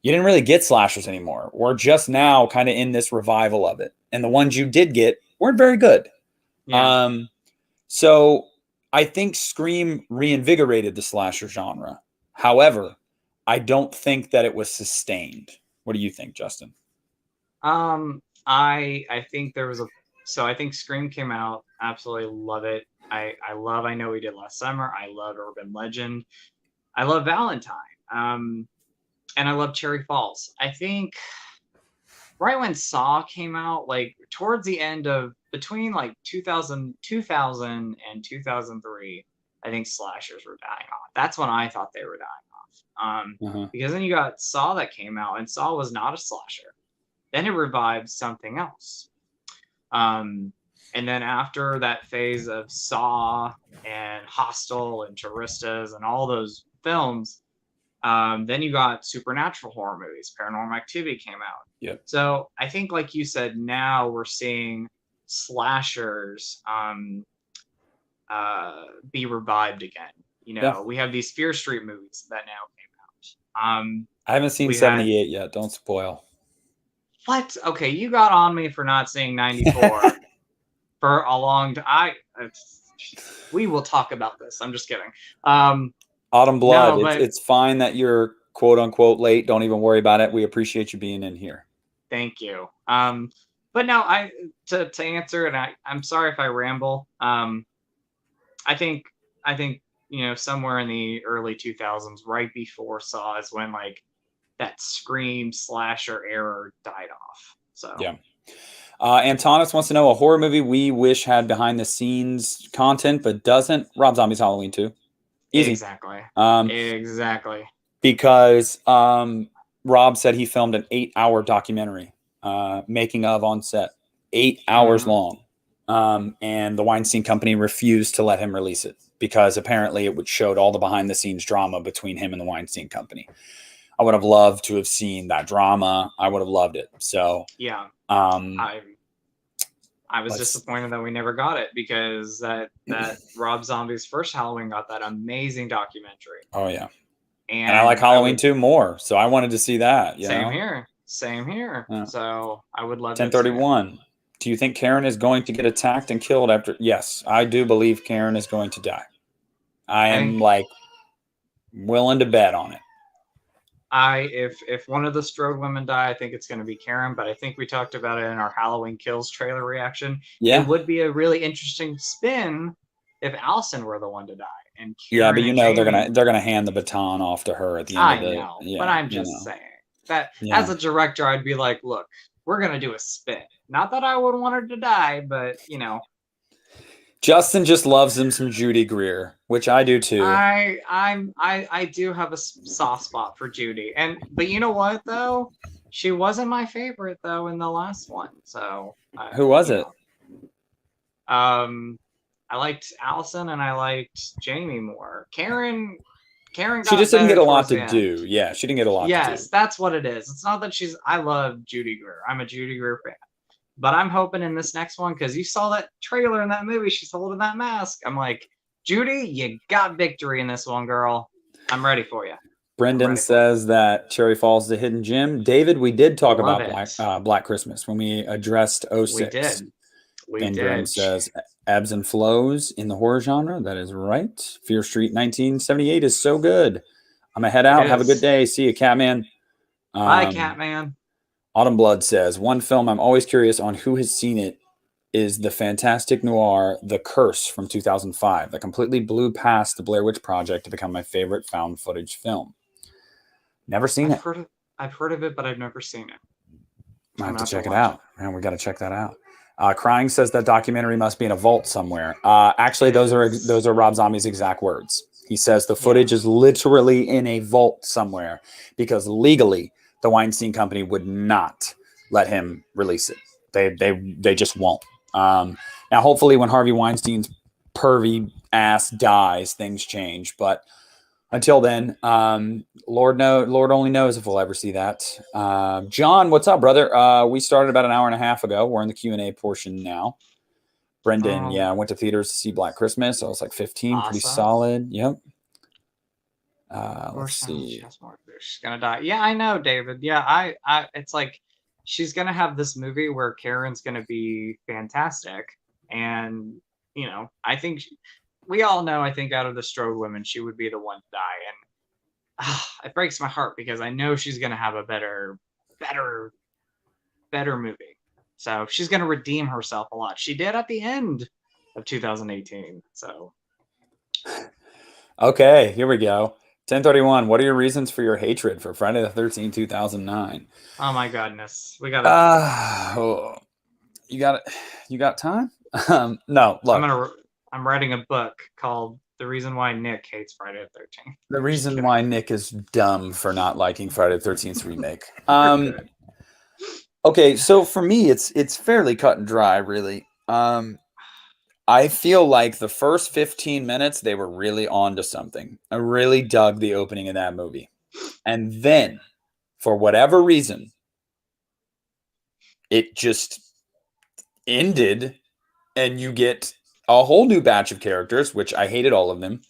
you didn't really get slashers anymore. We're just now kind of in this revival of it. And the ones you did get weren't very good. Yeah. So I think Scream reinvigorated the slasher genre. However, I don't think that it was sustained. What do you think, Justin? I think there was I think Scream came out. Absolutely love it. I love I Know We Did Last Summer. I love Urban Legend. I love Valentine. And I love Cherry Falls. I think right when Saw came out, like towards the end of between like 2000 and 2003, I think slashers were dying off. That's when I thought they were dying off. Because then you got Saw that came out, and Saw was not a slasher. Then it revived something else. And then after that phase of Saw and Hostel and Touristas and all those films, then you got supernatural horror movies. Paranormal Activity came out. Yep. So I think, like you said, now we're seeing slashers be revived again. We have these Fear Street movies that now came out. I haven't seen 78 yet. Don't spoil. What? Okay, you got on me for not seeing 94 for a long time. We will talk about this. I'm just kidding. Autumn Blood. No, it's fine that you're quote unquote late. Don't even worry about it. We appreciate you being in here. Thank you. But no, to answer, and I'm sorry if I ramble. I think somewhere in the early 2000s, right before Saw, is when like that Scream slasher era died off. So yeah. Antonis wants to know a horror movie we wish had behind the scenes content but doesn't. Rob Zombie's Halloween 2. Easy. Exactly. Exactly. Because Rob said he filmed an 8-hour documentary, making of on set, 8 hours long. And the Weinstein Company refused to let him release it because apparently it would showed all the behind the scenes drama between him and the Weinstein Company. I would have loved to have seen that drama. I would have loved it. So, Yeah, um, I was let's, disappointed that we never got it because that Rob Zombie's first Halloween got that amazing documentary, oh yeah. And I like and I Halloween would 2 more. So I wanted to see that, same here. Uh, So I would love to have seen it. 1031. Do you think Karen is going to get attacked and killed after? Yes, I do believe Karen is going to die. I I am think like willing to bet on it. if one of the Strode women die, I think it's going to be Karen. But I think we talked about it in our Halloween Kills trailer reaction. It Yeah. would be a really interesting spin if Allison were the one to die and Yeah, but Karen you and know Jamie. they're gonna hand the baton off to her at the end of I the know, but yeah, I'm you just know. saying that as Yeah. a director, I'd be like, look, we're gonna do a spin. Not that I would want her to die, but Justin just loves him some Judy Greer, which I do too. I do have a soft spot for Judy, but you know what though, she wasn't my favorite though in the last one. So Who was it? I liked Allison and I liked Jamie more. Karen She got just didn't get better a lot towards the to end. do. Yeah, she didn't get a lot to do. Yes, that's what it is. It's not that I love Judy Greer. I'm a Judy Greer fan. But I'm hoping in this next one, because you saw that trailer in that movie, she's holding that mask. I'm like, Judy, you got victory in this one, girl. I'm ready for you. Brendan says that Cherry Falls is a hidden gem. David, we did talk Love about Black Christmas when we addressed 06. We Grim did. says ebbs and flows in the horror genre. That is right. Fear Street 1978 is so good. I'm gonna head out. Have a good day. See you, Catman. Bye, Catman. Autumn Blood says one film I'm always curious on who has seen it is the fantastic noir The Curse from 2005 that completely blew past the Blair Witch Project to become my favorite found footage film. Never seen it. I've heard of it, but I've never seen it. I have to check it out. Man, we got to check that out. Crying says that documentary must be in a vault somewhere. Actually, those are Rob Zombie's exact words. He says the footage is literally in a vault somewhere because legally the Weinstein Company would not let him release it. They just won't. Now, hopefully, when Harvey Weinstein's pervy ass dies, things change. But until then, Lord only knows if we'll ever see that. John, what's up, brother? We started about an hour and a half ago. We're in the Q&A portion now. Brendan, I went to theaters to see Black Christmas. I was like 15, pretty solid. Yep. Let's see. She's gonna die. Yeah, I know, David. Yeah, it's like she's gonna have this movie where Karen's gonna be fantastic, and I think we all know. I think out of the Strode women, she would be the one to die, and it breaks my heart because I know she's gonna have a better movie. So she's gonna redeem herself a lot. She did at the end of 2018. So. Okay, here we go. 1031. What are your reasons for your hatred for Friday the 13th, 2009? Oh my goodness, we gotta. You got time? No, look. I'm writing a book called "The Reason Why Nick Hates Friday the 13th." The reason why Nick is dumb for not liking Friday the 13th remake. Okay, so for me, it's fairly cut and dry, really. I feel like the first 15 minutes, they were really on to something. I really dug the opening of that movie. And then, for whatever reason, it just ended, and you get a whole new batch of characters, which I hated all of them.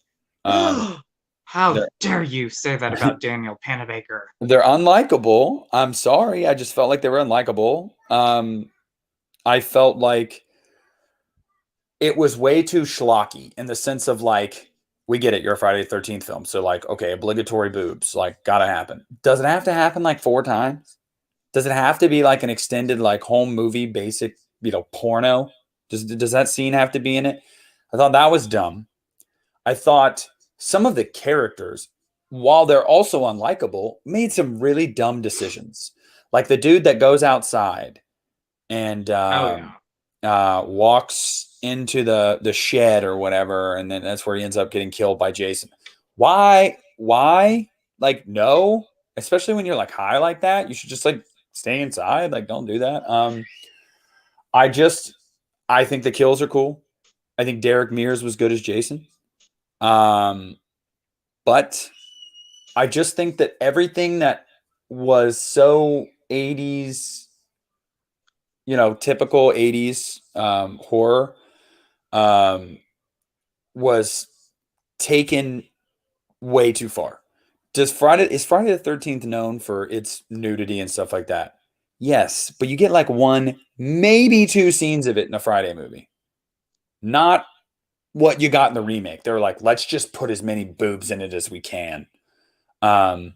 How dare you say that about Daniel Panabaker? They're unlikable. I'm sorry. I just felt like they were unlikable. I felt like it was way too schlocky in the sense of like, we get it. You're a Friday the 13th film. So like, okay, obligatory boobs, like gotta happen. Does it have to happen like 4 times? Does it have to be like an extended, like home movie, basic, porno? Does that scene have to be in it? I thought that was dumb. I thought some of the characters, while they're also unlikable, made some really dumb decisions. Like the dude that goes outside and walks into the shed or whatever, and then that's where he ends up getting killed by Jason. Why? Like, no. Especially when you're like high like that, you should just like stay inside. Like, don't do that. I think the kills are cool. I think Derek Mears was good as Jason. But I just think that everything that was so 80s, typical 80s horror um, was taken way too far. Is Friday the 13th known for its nudity and stuff like that? Yes, but you get like one, maybe two scenes of it in a Friday movie. Not what you got in the remake. They were like, let's just put as many boobs in it as we can. Um,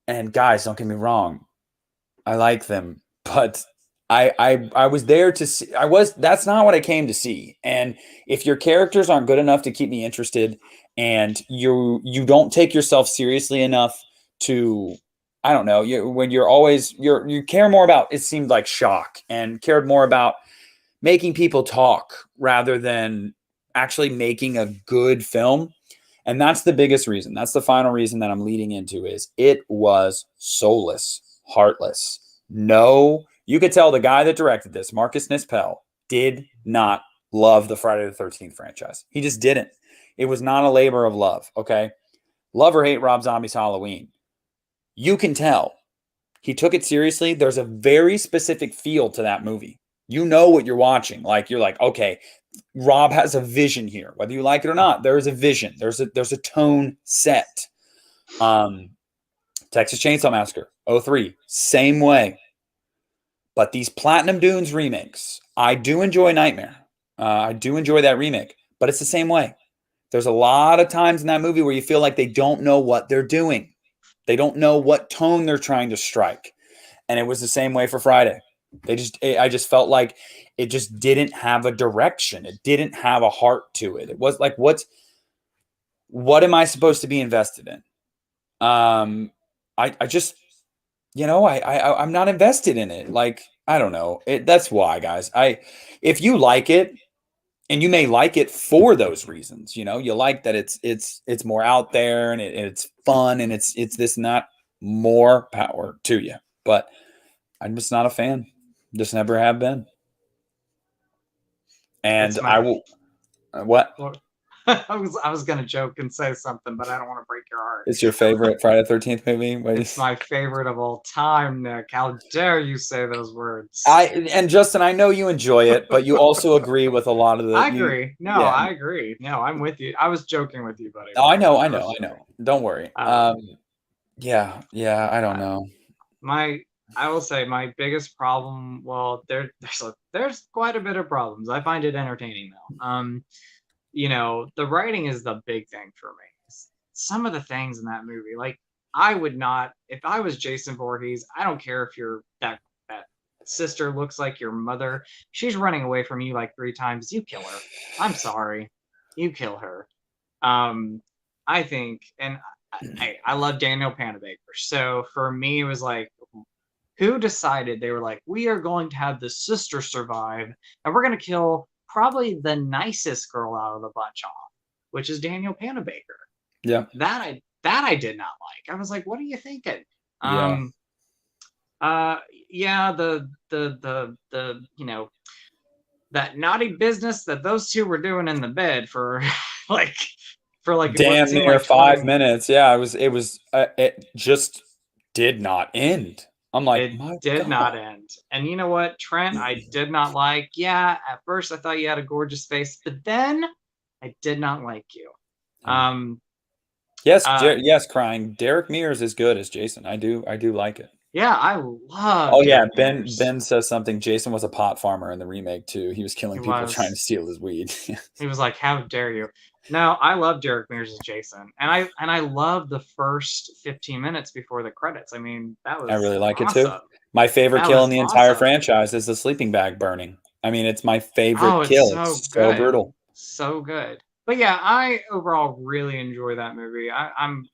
and guys, don't get me wrong, I like them, but I was there to see. That's not what I came to see. And if your characters aren't good enough to keep me interested, and you don't take yourself seriously enough to, I don't know, when you care more about, it seemed like shock, and cared more about making people talk rather than actually making a good film. And that's the biggest reason. That's the final reason that I'm leading into is it was soulless, heartless. No, you could tell the guy that directed this, Marcus Nispel, did not love the Friday the 13th franchise. He just didn't. It was not a labor of love, okay? Love or hate Rob Zombie's Halloween. You can tell. He took it seriously. There's a very specific feel to that movie. You know what you're watching. Like, you're like, okay, Rob has a vision here. Whether you like it or not, there is a vision. There's a tone set. Texas Chainsaw Massacre, 03, same way. But these Platinum Dunes remakes, I do enjoy Nightmare. I do enjoy that remake, but it's the same way. There's a lot of times in that movie where you feel like they don't know what they're doing. They don't know what tone they're trying to strike. And it was the same way for Friday. I just felt like it just didn't have a direction. It didn't have a heart to it. It was like, what am I supposed to be invested in? I just, I'm not invested in it. Like, I don't know. That's why, guys. If you like it, and you may like it for those reasons, you like that it's more out there, and it's fun, and it's this and that, more power to you. But I'm just not a fan. Just never have been. And It's I my will. What? well, I was gonna joke and say something, but I don't want to break your heart. It's your favorite Friday the 13th movie? It's my favorite of all time, Nick. How dare you say those words? And Justin, I know you enjoy it, but you also agree with a lot of the. I agree. No, Yeah. I agree. No, I'm with you. I was joking with you, buddy. Oh, I know. I was joking. Don't worry. Yeah. I don't know. I will say my biggest problem. Well, there's quite a bit of problems. I find it entertaining though. The writing is the big thing for me. Some of the things in that movie, like I would not, if I was Jason Voorhees, I don't care if that sister looks like your mother. She's running away from you like 3 times. You kill her. I'm sorry, you kill her. I think, and I love Daniel Panabaker. So for me, it was like, who decided they were like, we are going to have the sister survive, and we're going to kill probably the nicest girl out of the bunch off, which is Daniel Panabaker. Yeah. That I did not like. I was like, what are you thinking? Yeah. That naughty business that those two were doing in the bed for like damn near like 5 minutes. Yeah, it just did not end. I'm like, it did not end. And you know what, Trent, I did not like. Yeah, at first I thought you had a gorgeous face, but then I did not like you. Yes, crying. Derek Mears is good as Jason. I do like it. Yeah, I love. Oh Derek yeah, Mears. Ben says something. Jason was a pot farmer in the remake too. He was killing people trying to steal his weed. He was like, "How dare you!" No, I love Derek Mears as Jason, and I love the first 15 minutes before the credits. I mean, that was. I really like awesome. it too. My favorite kill in the entire franchise is the sleeping bag burning. I mean, it's my favorite kill. It's so brutal. So good. But yeah, I overall really enjoy that movie. I'm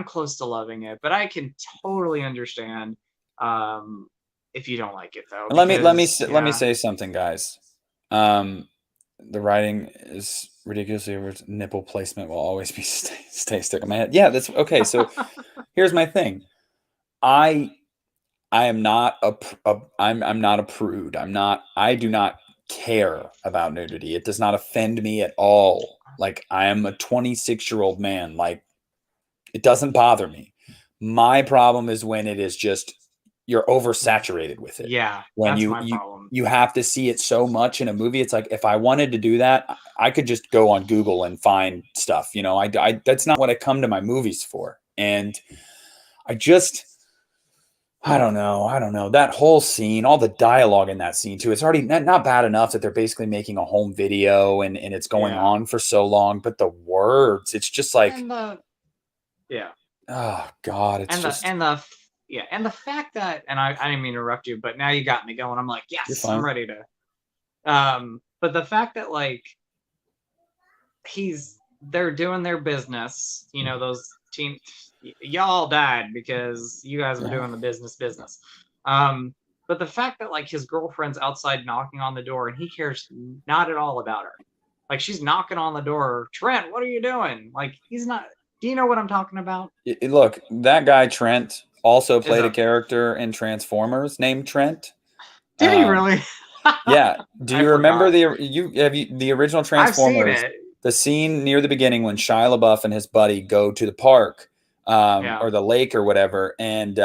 close to loving it, but I can totally understand if you don't like it though. Let me say something, guys. The writing is ridiculously over. Nipple placement will always be stay stuck in my head. Yeah, that's okay. So here's my thing. I am not I'm not a prude. I do not care about nudity. It does not offend me at all. Like, I am a 26-year-old man. Like, It doesn't bother me. My problem is when it is just you're oversaturated with it. Yeah, When that's you my you problem. you have to see it so much in a movie. It's like if I wanted to do that, I could just go on Google and find stuff. You know, I that's not what I come to my movies for. And I just I don't know. I don't know. That whole scene, all the dialogue in that scene too. It's already not bad enough that they're basically making a home video and it's going Yeah. on for so long, but the words, it's just like, And the yeah. oh God, it's And the just and the yeah, and the fact that and I didn't mean to interrupt you, but now you got me going. I'm like, you're yes, I'm fine. ready to but the fact that like they're doing their business, you know, those teen y'all died because you guys were doing the business. Um but the fact that like his girlfriend's outside knocking on the door and he cares not at all about her. Like she's knocking on the door, Trent, what are you doing? Like he's not. Do you know what I'm talking about? Look, that guy Trent also Is played a a character in Transformers named Trent. Did he Um, really? yeah. Do I you remember forgot. the original I've seen Transformers? it. The scene near the beginning when Shia LaBeouf and his buddy go to the park, Yeah. or the lake or whatever, and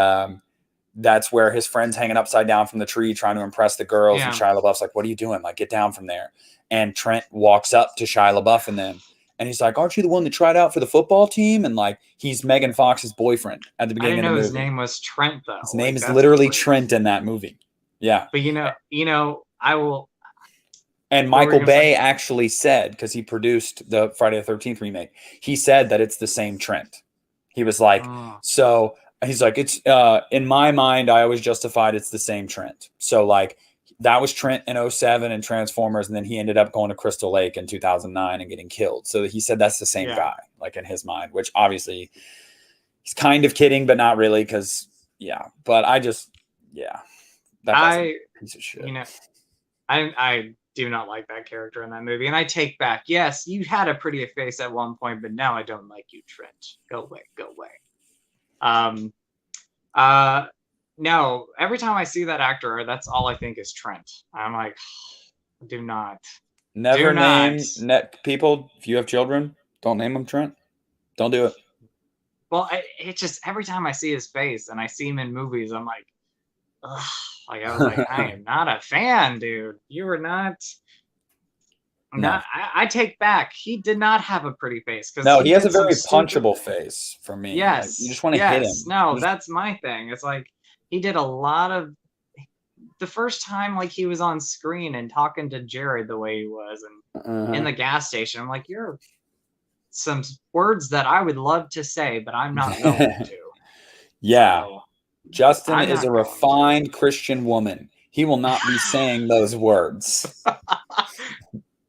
that's where his friend's hanging upside down from the tree trying to impress the girls, and Yeah. Shia LaBeouf's like, "What are you doing? Like, get down from there." And Trent walks up to Shia LaBeouf and them, and he's like, "Aren't you the one that tried out for the football team?" And like, he's Megan Fox's boyfriend at the I beginning didn't of know the his movie. name was Trent though. His name Like is that's literally crazy. Trent in that movie. Yeah. But I will. And What were you Michael gonna Bay say? actually said, because he produced the Friday the 13th remake, he said that it's the same Trent. He was like, Oh, so he's like, it's in my mind, I always justified it's the same Trent. So like that was Trent in '07 and Transformers, and then he ended up going to Crystal Lake in 2009 and getting killed. So he said that's the same yeah. guy, like in his mind, which obviously he's kind of kidding, but not really, because yeah. But I just that guy's a piece of shit. You know, I do not like that character in that movie, and I take back. Yes, you had a pretty face at one point, but now I don't like you, Trent. Go away, go away. Um, no. Every time I see that actor, that's all I think is Trent. I'm like, do not, Never do not. name people. If you have children, don't name them Trent. Don't do it. Well, it just every time I see his face and I see him in movies, I'm like, ugh. Like I was like, I am not a fan, dude. You are not. No. I take back. He did not have a pretty face because No, he he has a did some very stupid. punchable face for me. Like, Yes, you just want to hit yes. him. No, that's my thing. It's like he did a lot of the first time like he was on screen and talking to Jared the way he was and in the gas station. I'm like, you're some words that I would love to say, but I'm not going to. Yeah. So, Justin I'm is not a going to. refined Christian woman. He will not be saying those words.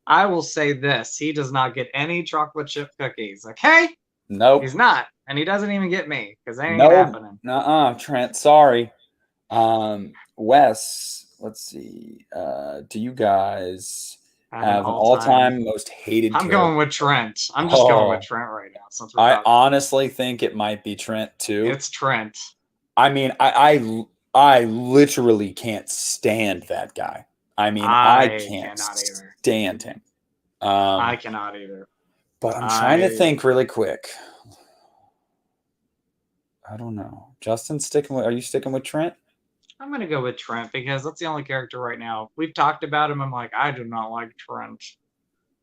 I will say this: he does not get any chocolate chip cookies. Okay, Nope. he's not, and he doesn't even get me because that ain't Nope. happening. Nuh-uh, Trent. Sorry. Wes, let's see. Do you guys have an all-time most hated I'm character? going with Trent. I'm just going with Trent right now. Since we're I talking. honestly think it might be Trent too. It's Trent. I mean, I literally can't stand that guy. I mean, I can't stand him. I cannot either. But I'm trying to think really quick. I don't know. Justin, are you sticking with Trent? I'm gonna go with Trent because that's the only character right now. We've talked about him. I'm like, I do not like Trent.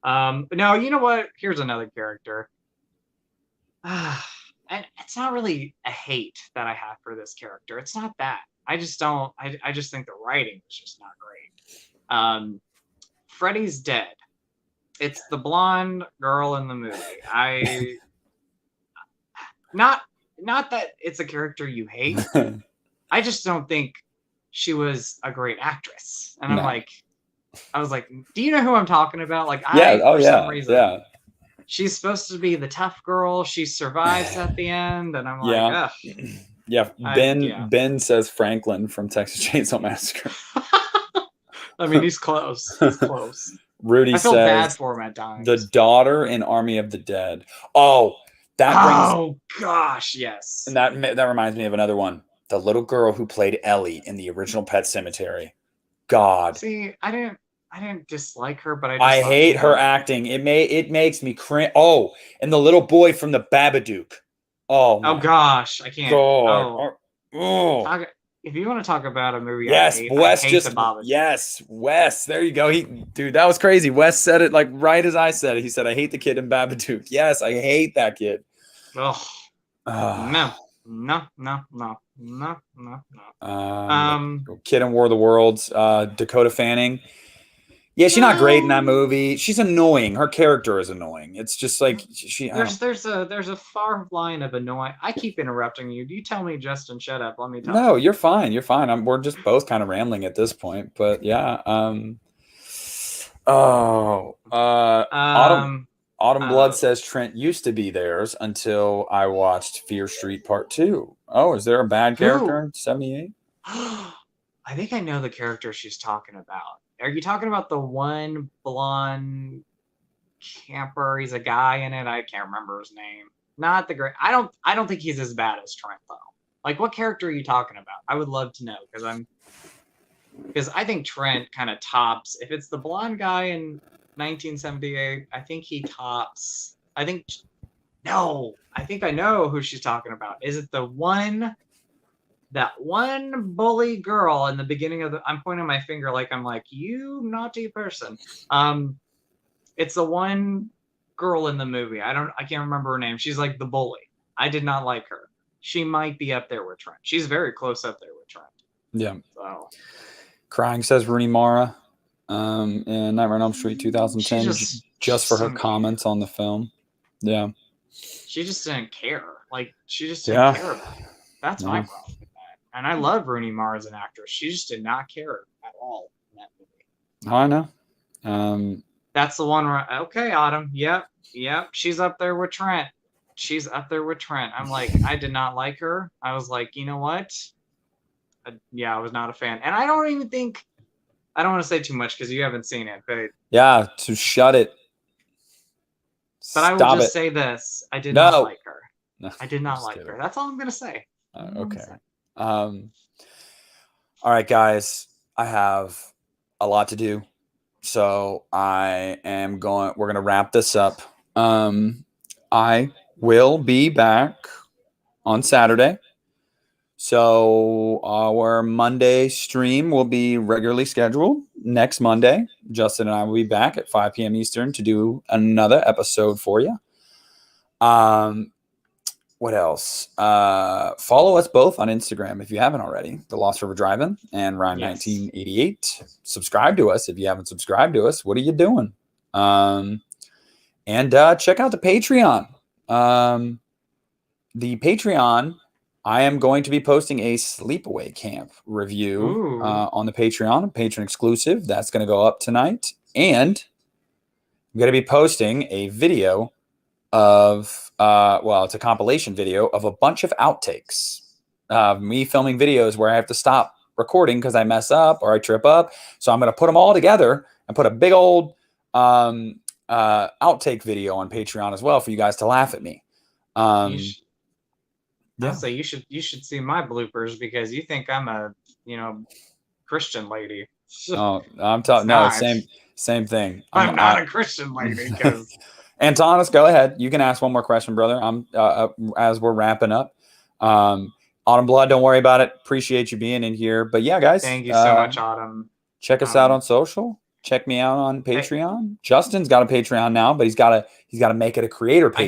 But no, you know what? Here's another character. And it's not really a hate that I have for this character. It's not that. I just don't. I just think the writing is just not great. Freddy's dead. It's the blonde girl in the movie. Not that it's a character you hate. I just don't think she was a great actress. And No. I was like, do you know who I'm talking about? Like, some reason, she's supposed to be the tough girl. She survives at the end, and I'm like, ugh. Yeah. Ben says Franklin from Texas Chainsaw Massacre. I mean, he's close. He's close. Rudy I feel says bad for him at times. the daughter in Army of the Dead. Oh, gosh, yes. And that reminds me of another one. The little girl who played Ellie in the original Pet Sematary. God. See, I didn't dislike her, but I hate her acting. It makes me cringe. Oh, and the little boy from the Babadook. Oh Oh my gosh, I can't. God. Oh, Oh. talk, if you want to talk about a movie Yes, I Wes hate the just Babadook. yes, Wes. There you go. Dude, that was crazy. Wes said it like right as I said it. He said, "I hate the kid in Babadook." Yes, I hate that kid. Oh no, Uh, no, no, no, no, no, no. the kid in War of the Worlds, Dakota Fanning. Yeah, she's not great in that movie. She's annoying. Her character is annoying. It's just like she. I don't. There's a far line of annoying. I keep interrupting you. You tell me, Justin, shut up. Let me talk. No, you're fine. You're fine. We're just both kind of rambling at this point. But yeah. Oh. Autumn. Um, Autumn Blood uh, says Trent used to be theirs until I watched Fear Street Part 2. Oh, is there a bad character who? in 78? I think I know the character she's talking about. Are you talking about the one blonde camper? He's a guy in it. I can't remember his name. Not the great. I don't think he's as bad as Trent though. Like, what character are you talking about? I would love to know because I think Trent kind of tops. If it's the blonde guy in 1978, I think he tops. I think no. I think I know who she's talking about. Is it that one bully girl in the beginning of the? I'm pointing my finger like I'm like, you naughty person. It's the one girl in the movie. I can't remember her name. She's like the bully. I did not like her. She might be up there with Trent. She's very close up there with Trent. Yeah. So Crying says Rooney Mara in Nightmare on Elm Street 2010 just for her comments on the film. Yeah. She just didn't care. Like, she just didn't care about it. That's my problem with that. And I love Rooney Mara as an actress. She just did not care at all in that movie. Oh, I know. That's the one where, okay, Autumn. Yep. She's up there with Trent. I'm like, I did not like her. I was like, you know what? Yeah, I was not a fan. And I don't want to say too much because you haven't seen it, but yeah, to shut it. But I will just say this: I did not like her. No, I did not like her. That's all I'm gonna say. Okay. All right, guys. I have a lot to do, so we're gonna wrap this up. I will be back on Saturday. So our Monday stream will be regularly scheduled next Monday. Justin and I will be back at 5 p.m. Eastern to do another episode for you. What else? Follow us both on Instagram if you haven't already. The Lost River Drive-In and Ryan 1988. Subscribe to us if you haven't subscribed to us. What are you doing? And check out the Patreon. The Patreon. I am going to be posting a sleepaway camp review on the Patreon, patron exclusive. That's going to go up tonight. And I'm going to be posting a video of, it's a compilation video of a bunch of outtakes. Me filming videos where I have to stop recording because I mess up or I trip up. So I'm going to put them all together and put a big old outtake video on Patreon as well for you guys to laugh at me. I'll say you should see my bloopers because you think I'm a Christian lady. Oh, I'm talking. No, same thing. I'm not a Christian lady. Because Antonis, go ahead. You can ask one more question, brother. I'm as we're wrapping up. Autumn Blood, don't worry about it. Appreciate you being in here. But yeah, guys, thank you so much, Autumn. Check us out on social. Check me out on Patreon. Justin's got a Patreon now, but he's got to make it a creator Patreon.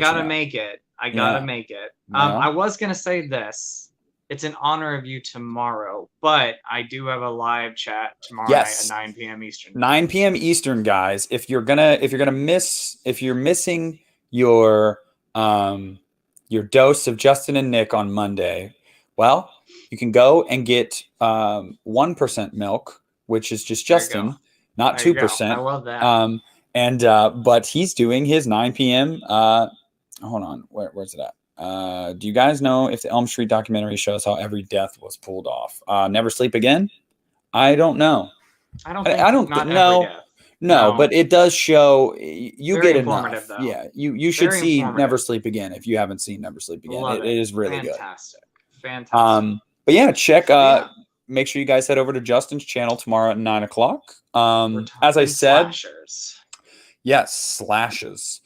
I gotta make it. I was gonna say this. It's in honor of you tomorrow, but I do have a live chat tomorrow night at 9 p.m. Eastern. 9 p.m. Eastern, guys. If you're missing your dose of Justin and Nick on Monday, well, you can go and get 1% milk, which is just Justin, not 2%. I love that. But he's doing his 9 p.m. Hold on, where's it at? Do you guys know if the Elm Street documentary shows how every death was pulled off? Never Sleep Again? I don't know. I don't know. No, but it does show you Very get enough. Though. Yeah, you should see Never Sleep Again if you haven't seen Never Sleep Again. It is really Fantastic. But yeah, check. Make sure you guys head over to Justin's channel tomorrow at 9:00. As I said, slashers. Yes, slashes.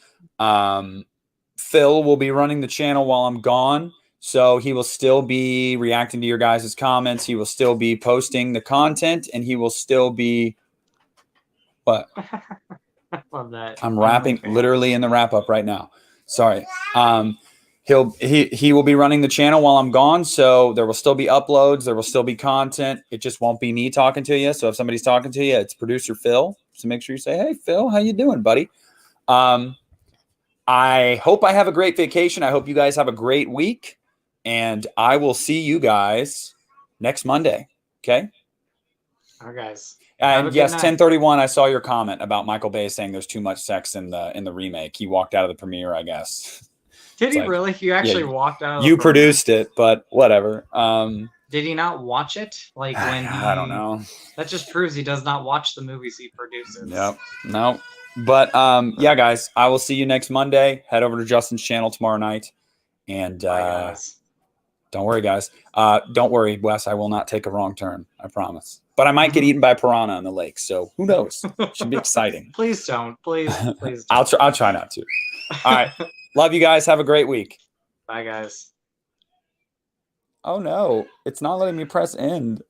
Phil will be running the channel while I'm gone. So he will still be reacting to your guys' comments. He will still be posting the content, and he will still be what? I love that. I'm wrapping literally in the wrap up right now. Sorry. He will be running the channel while I'm gone, so there will still be uploads, there will still be content. It just won't be me talking to you. So if somebody's talking to you, it's producer Phil. So make sure you say, "Hey Phil, how you doing, buddy?" I hope I have a great vacation. I hope you guys have a great week, and I will see you guys next Monday. Okay. All right, guys. And yes, 1031. I saw your comment about Michael Bay saying there's too much sex in the remake. He walked out of the premiere, I guess. Did he really? He actually walked out. You produced it, but whatever. Did he not watch it? Like when he? I don't know. That just proves he does not watch the movies he produces. Yep. No. But yeah, guys, I will see you next Monday. Head over to Justin's channel tomorrow night, and don't worry, guys. Don't worry, Wes. I will not take a wrong turn. I promise. But I might get eaten by piranha in the lake, so who knows? Should be exciting. Please don't. Please don't. I'll try not to. All right. Love you guys. Have a great week. Bye, guys. Oh no, it's not letting me press end.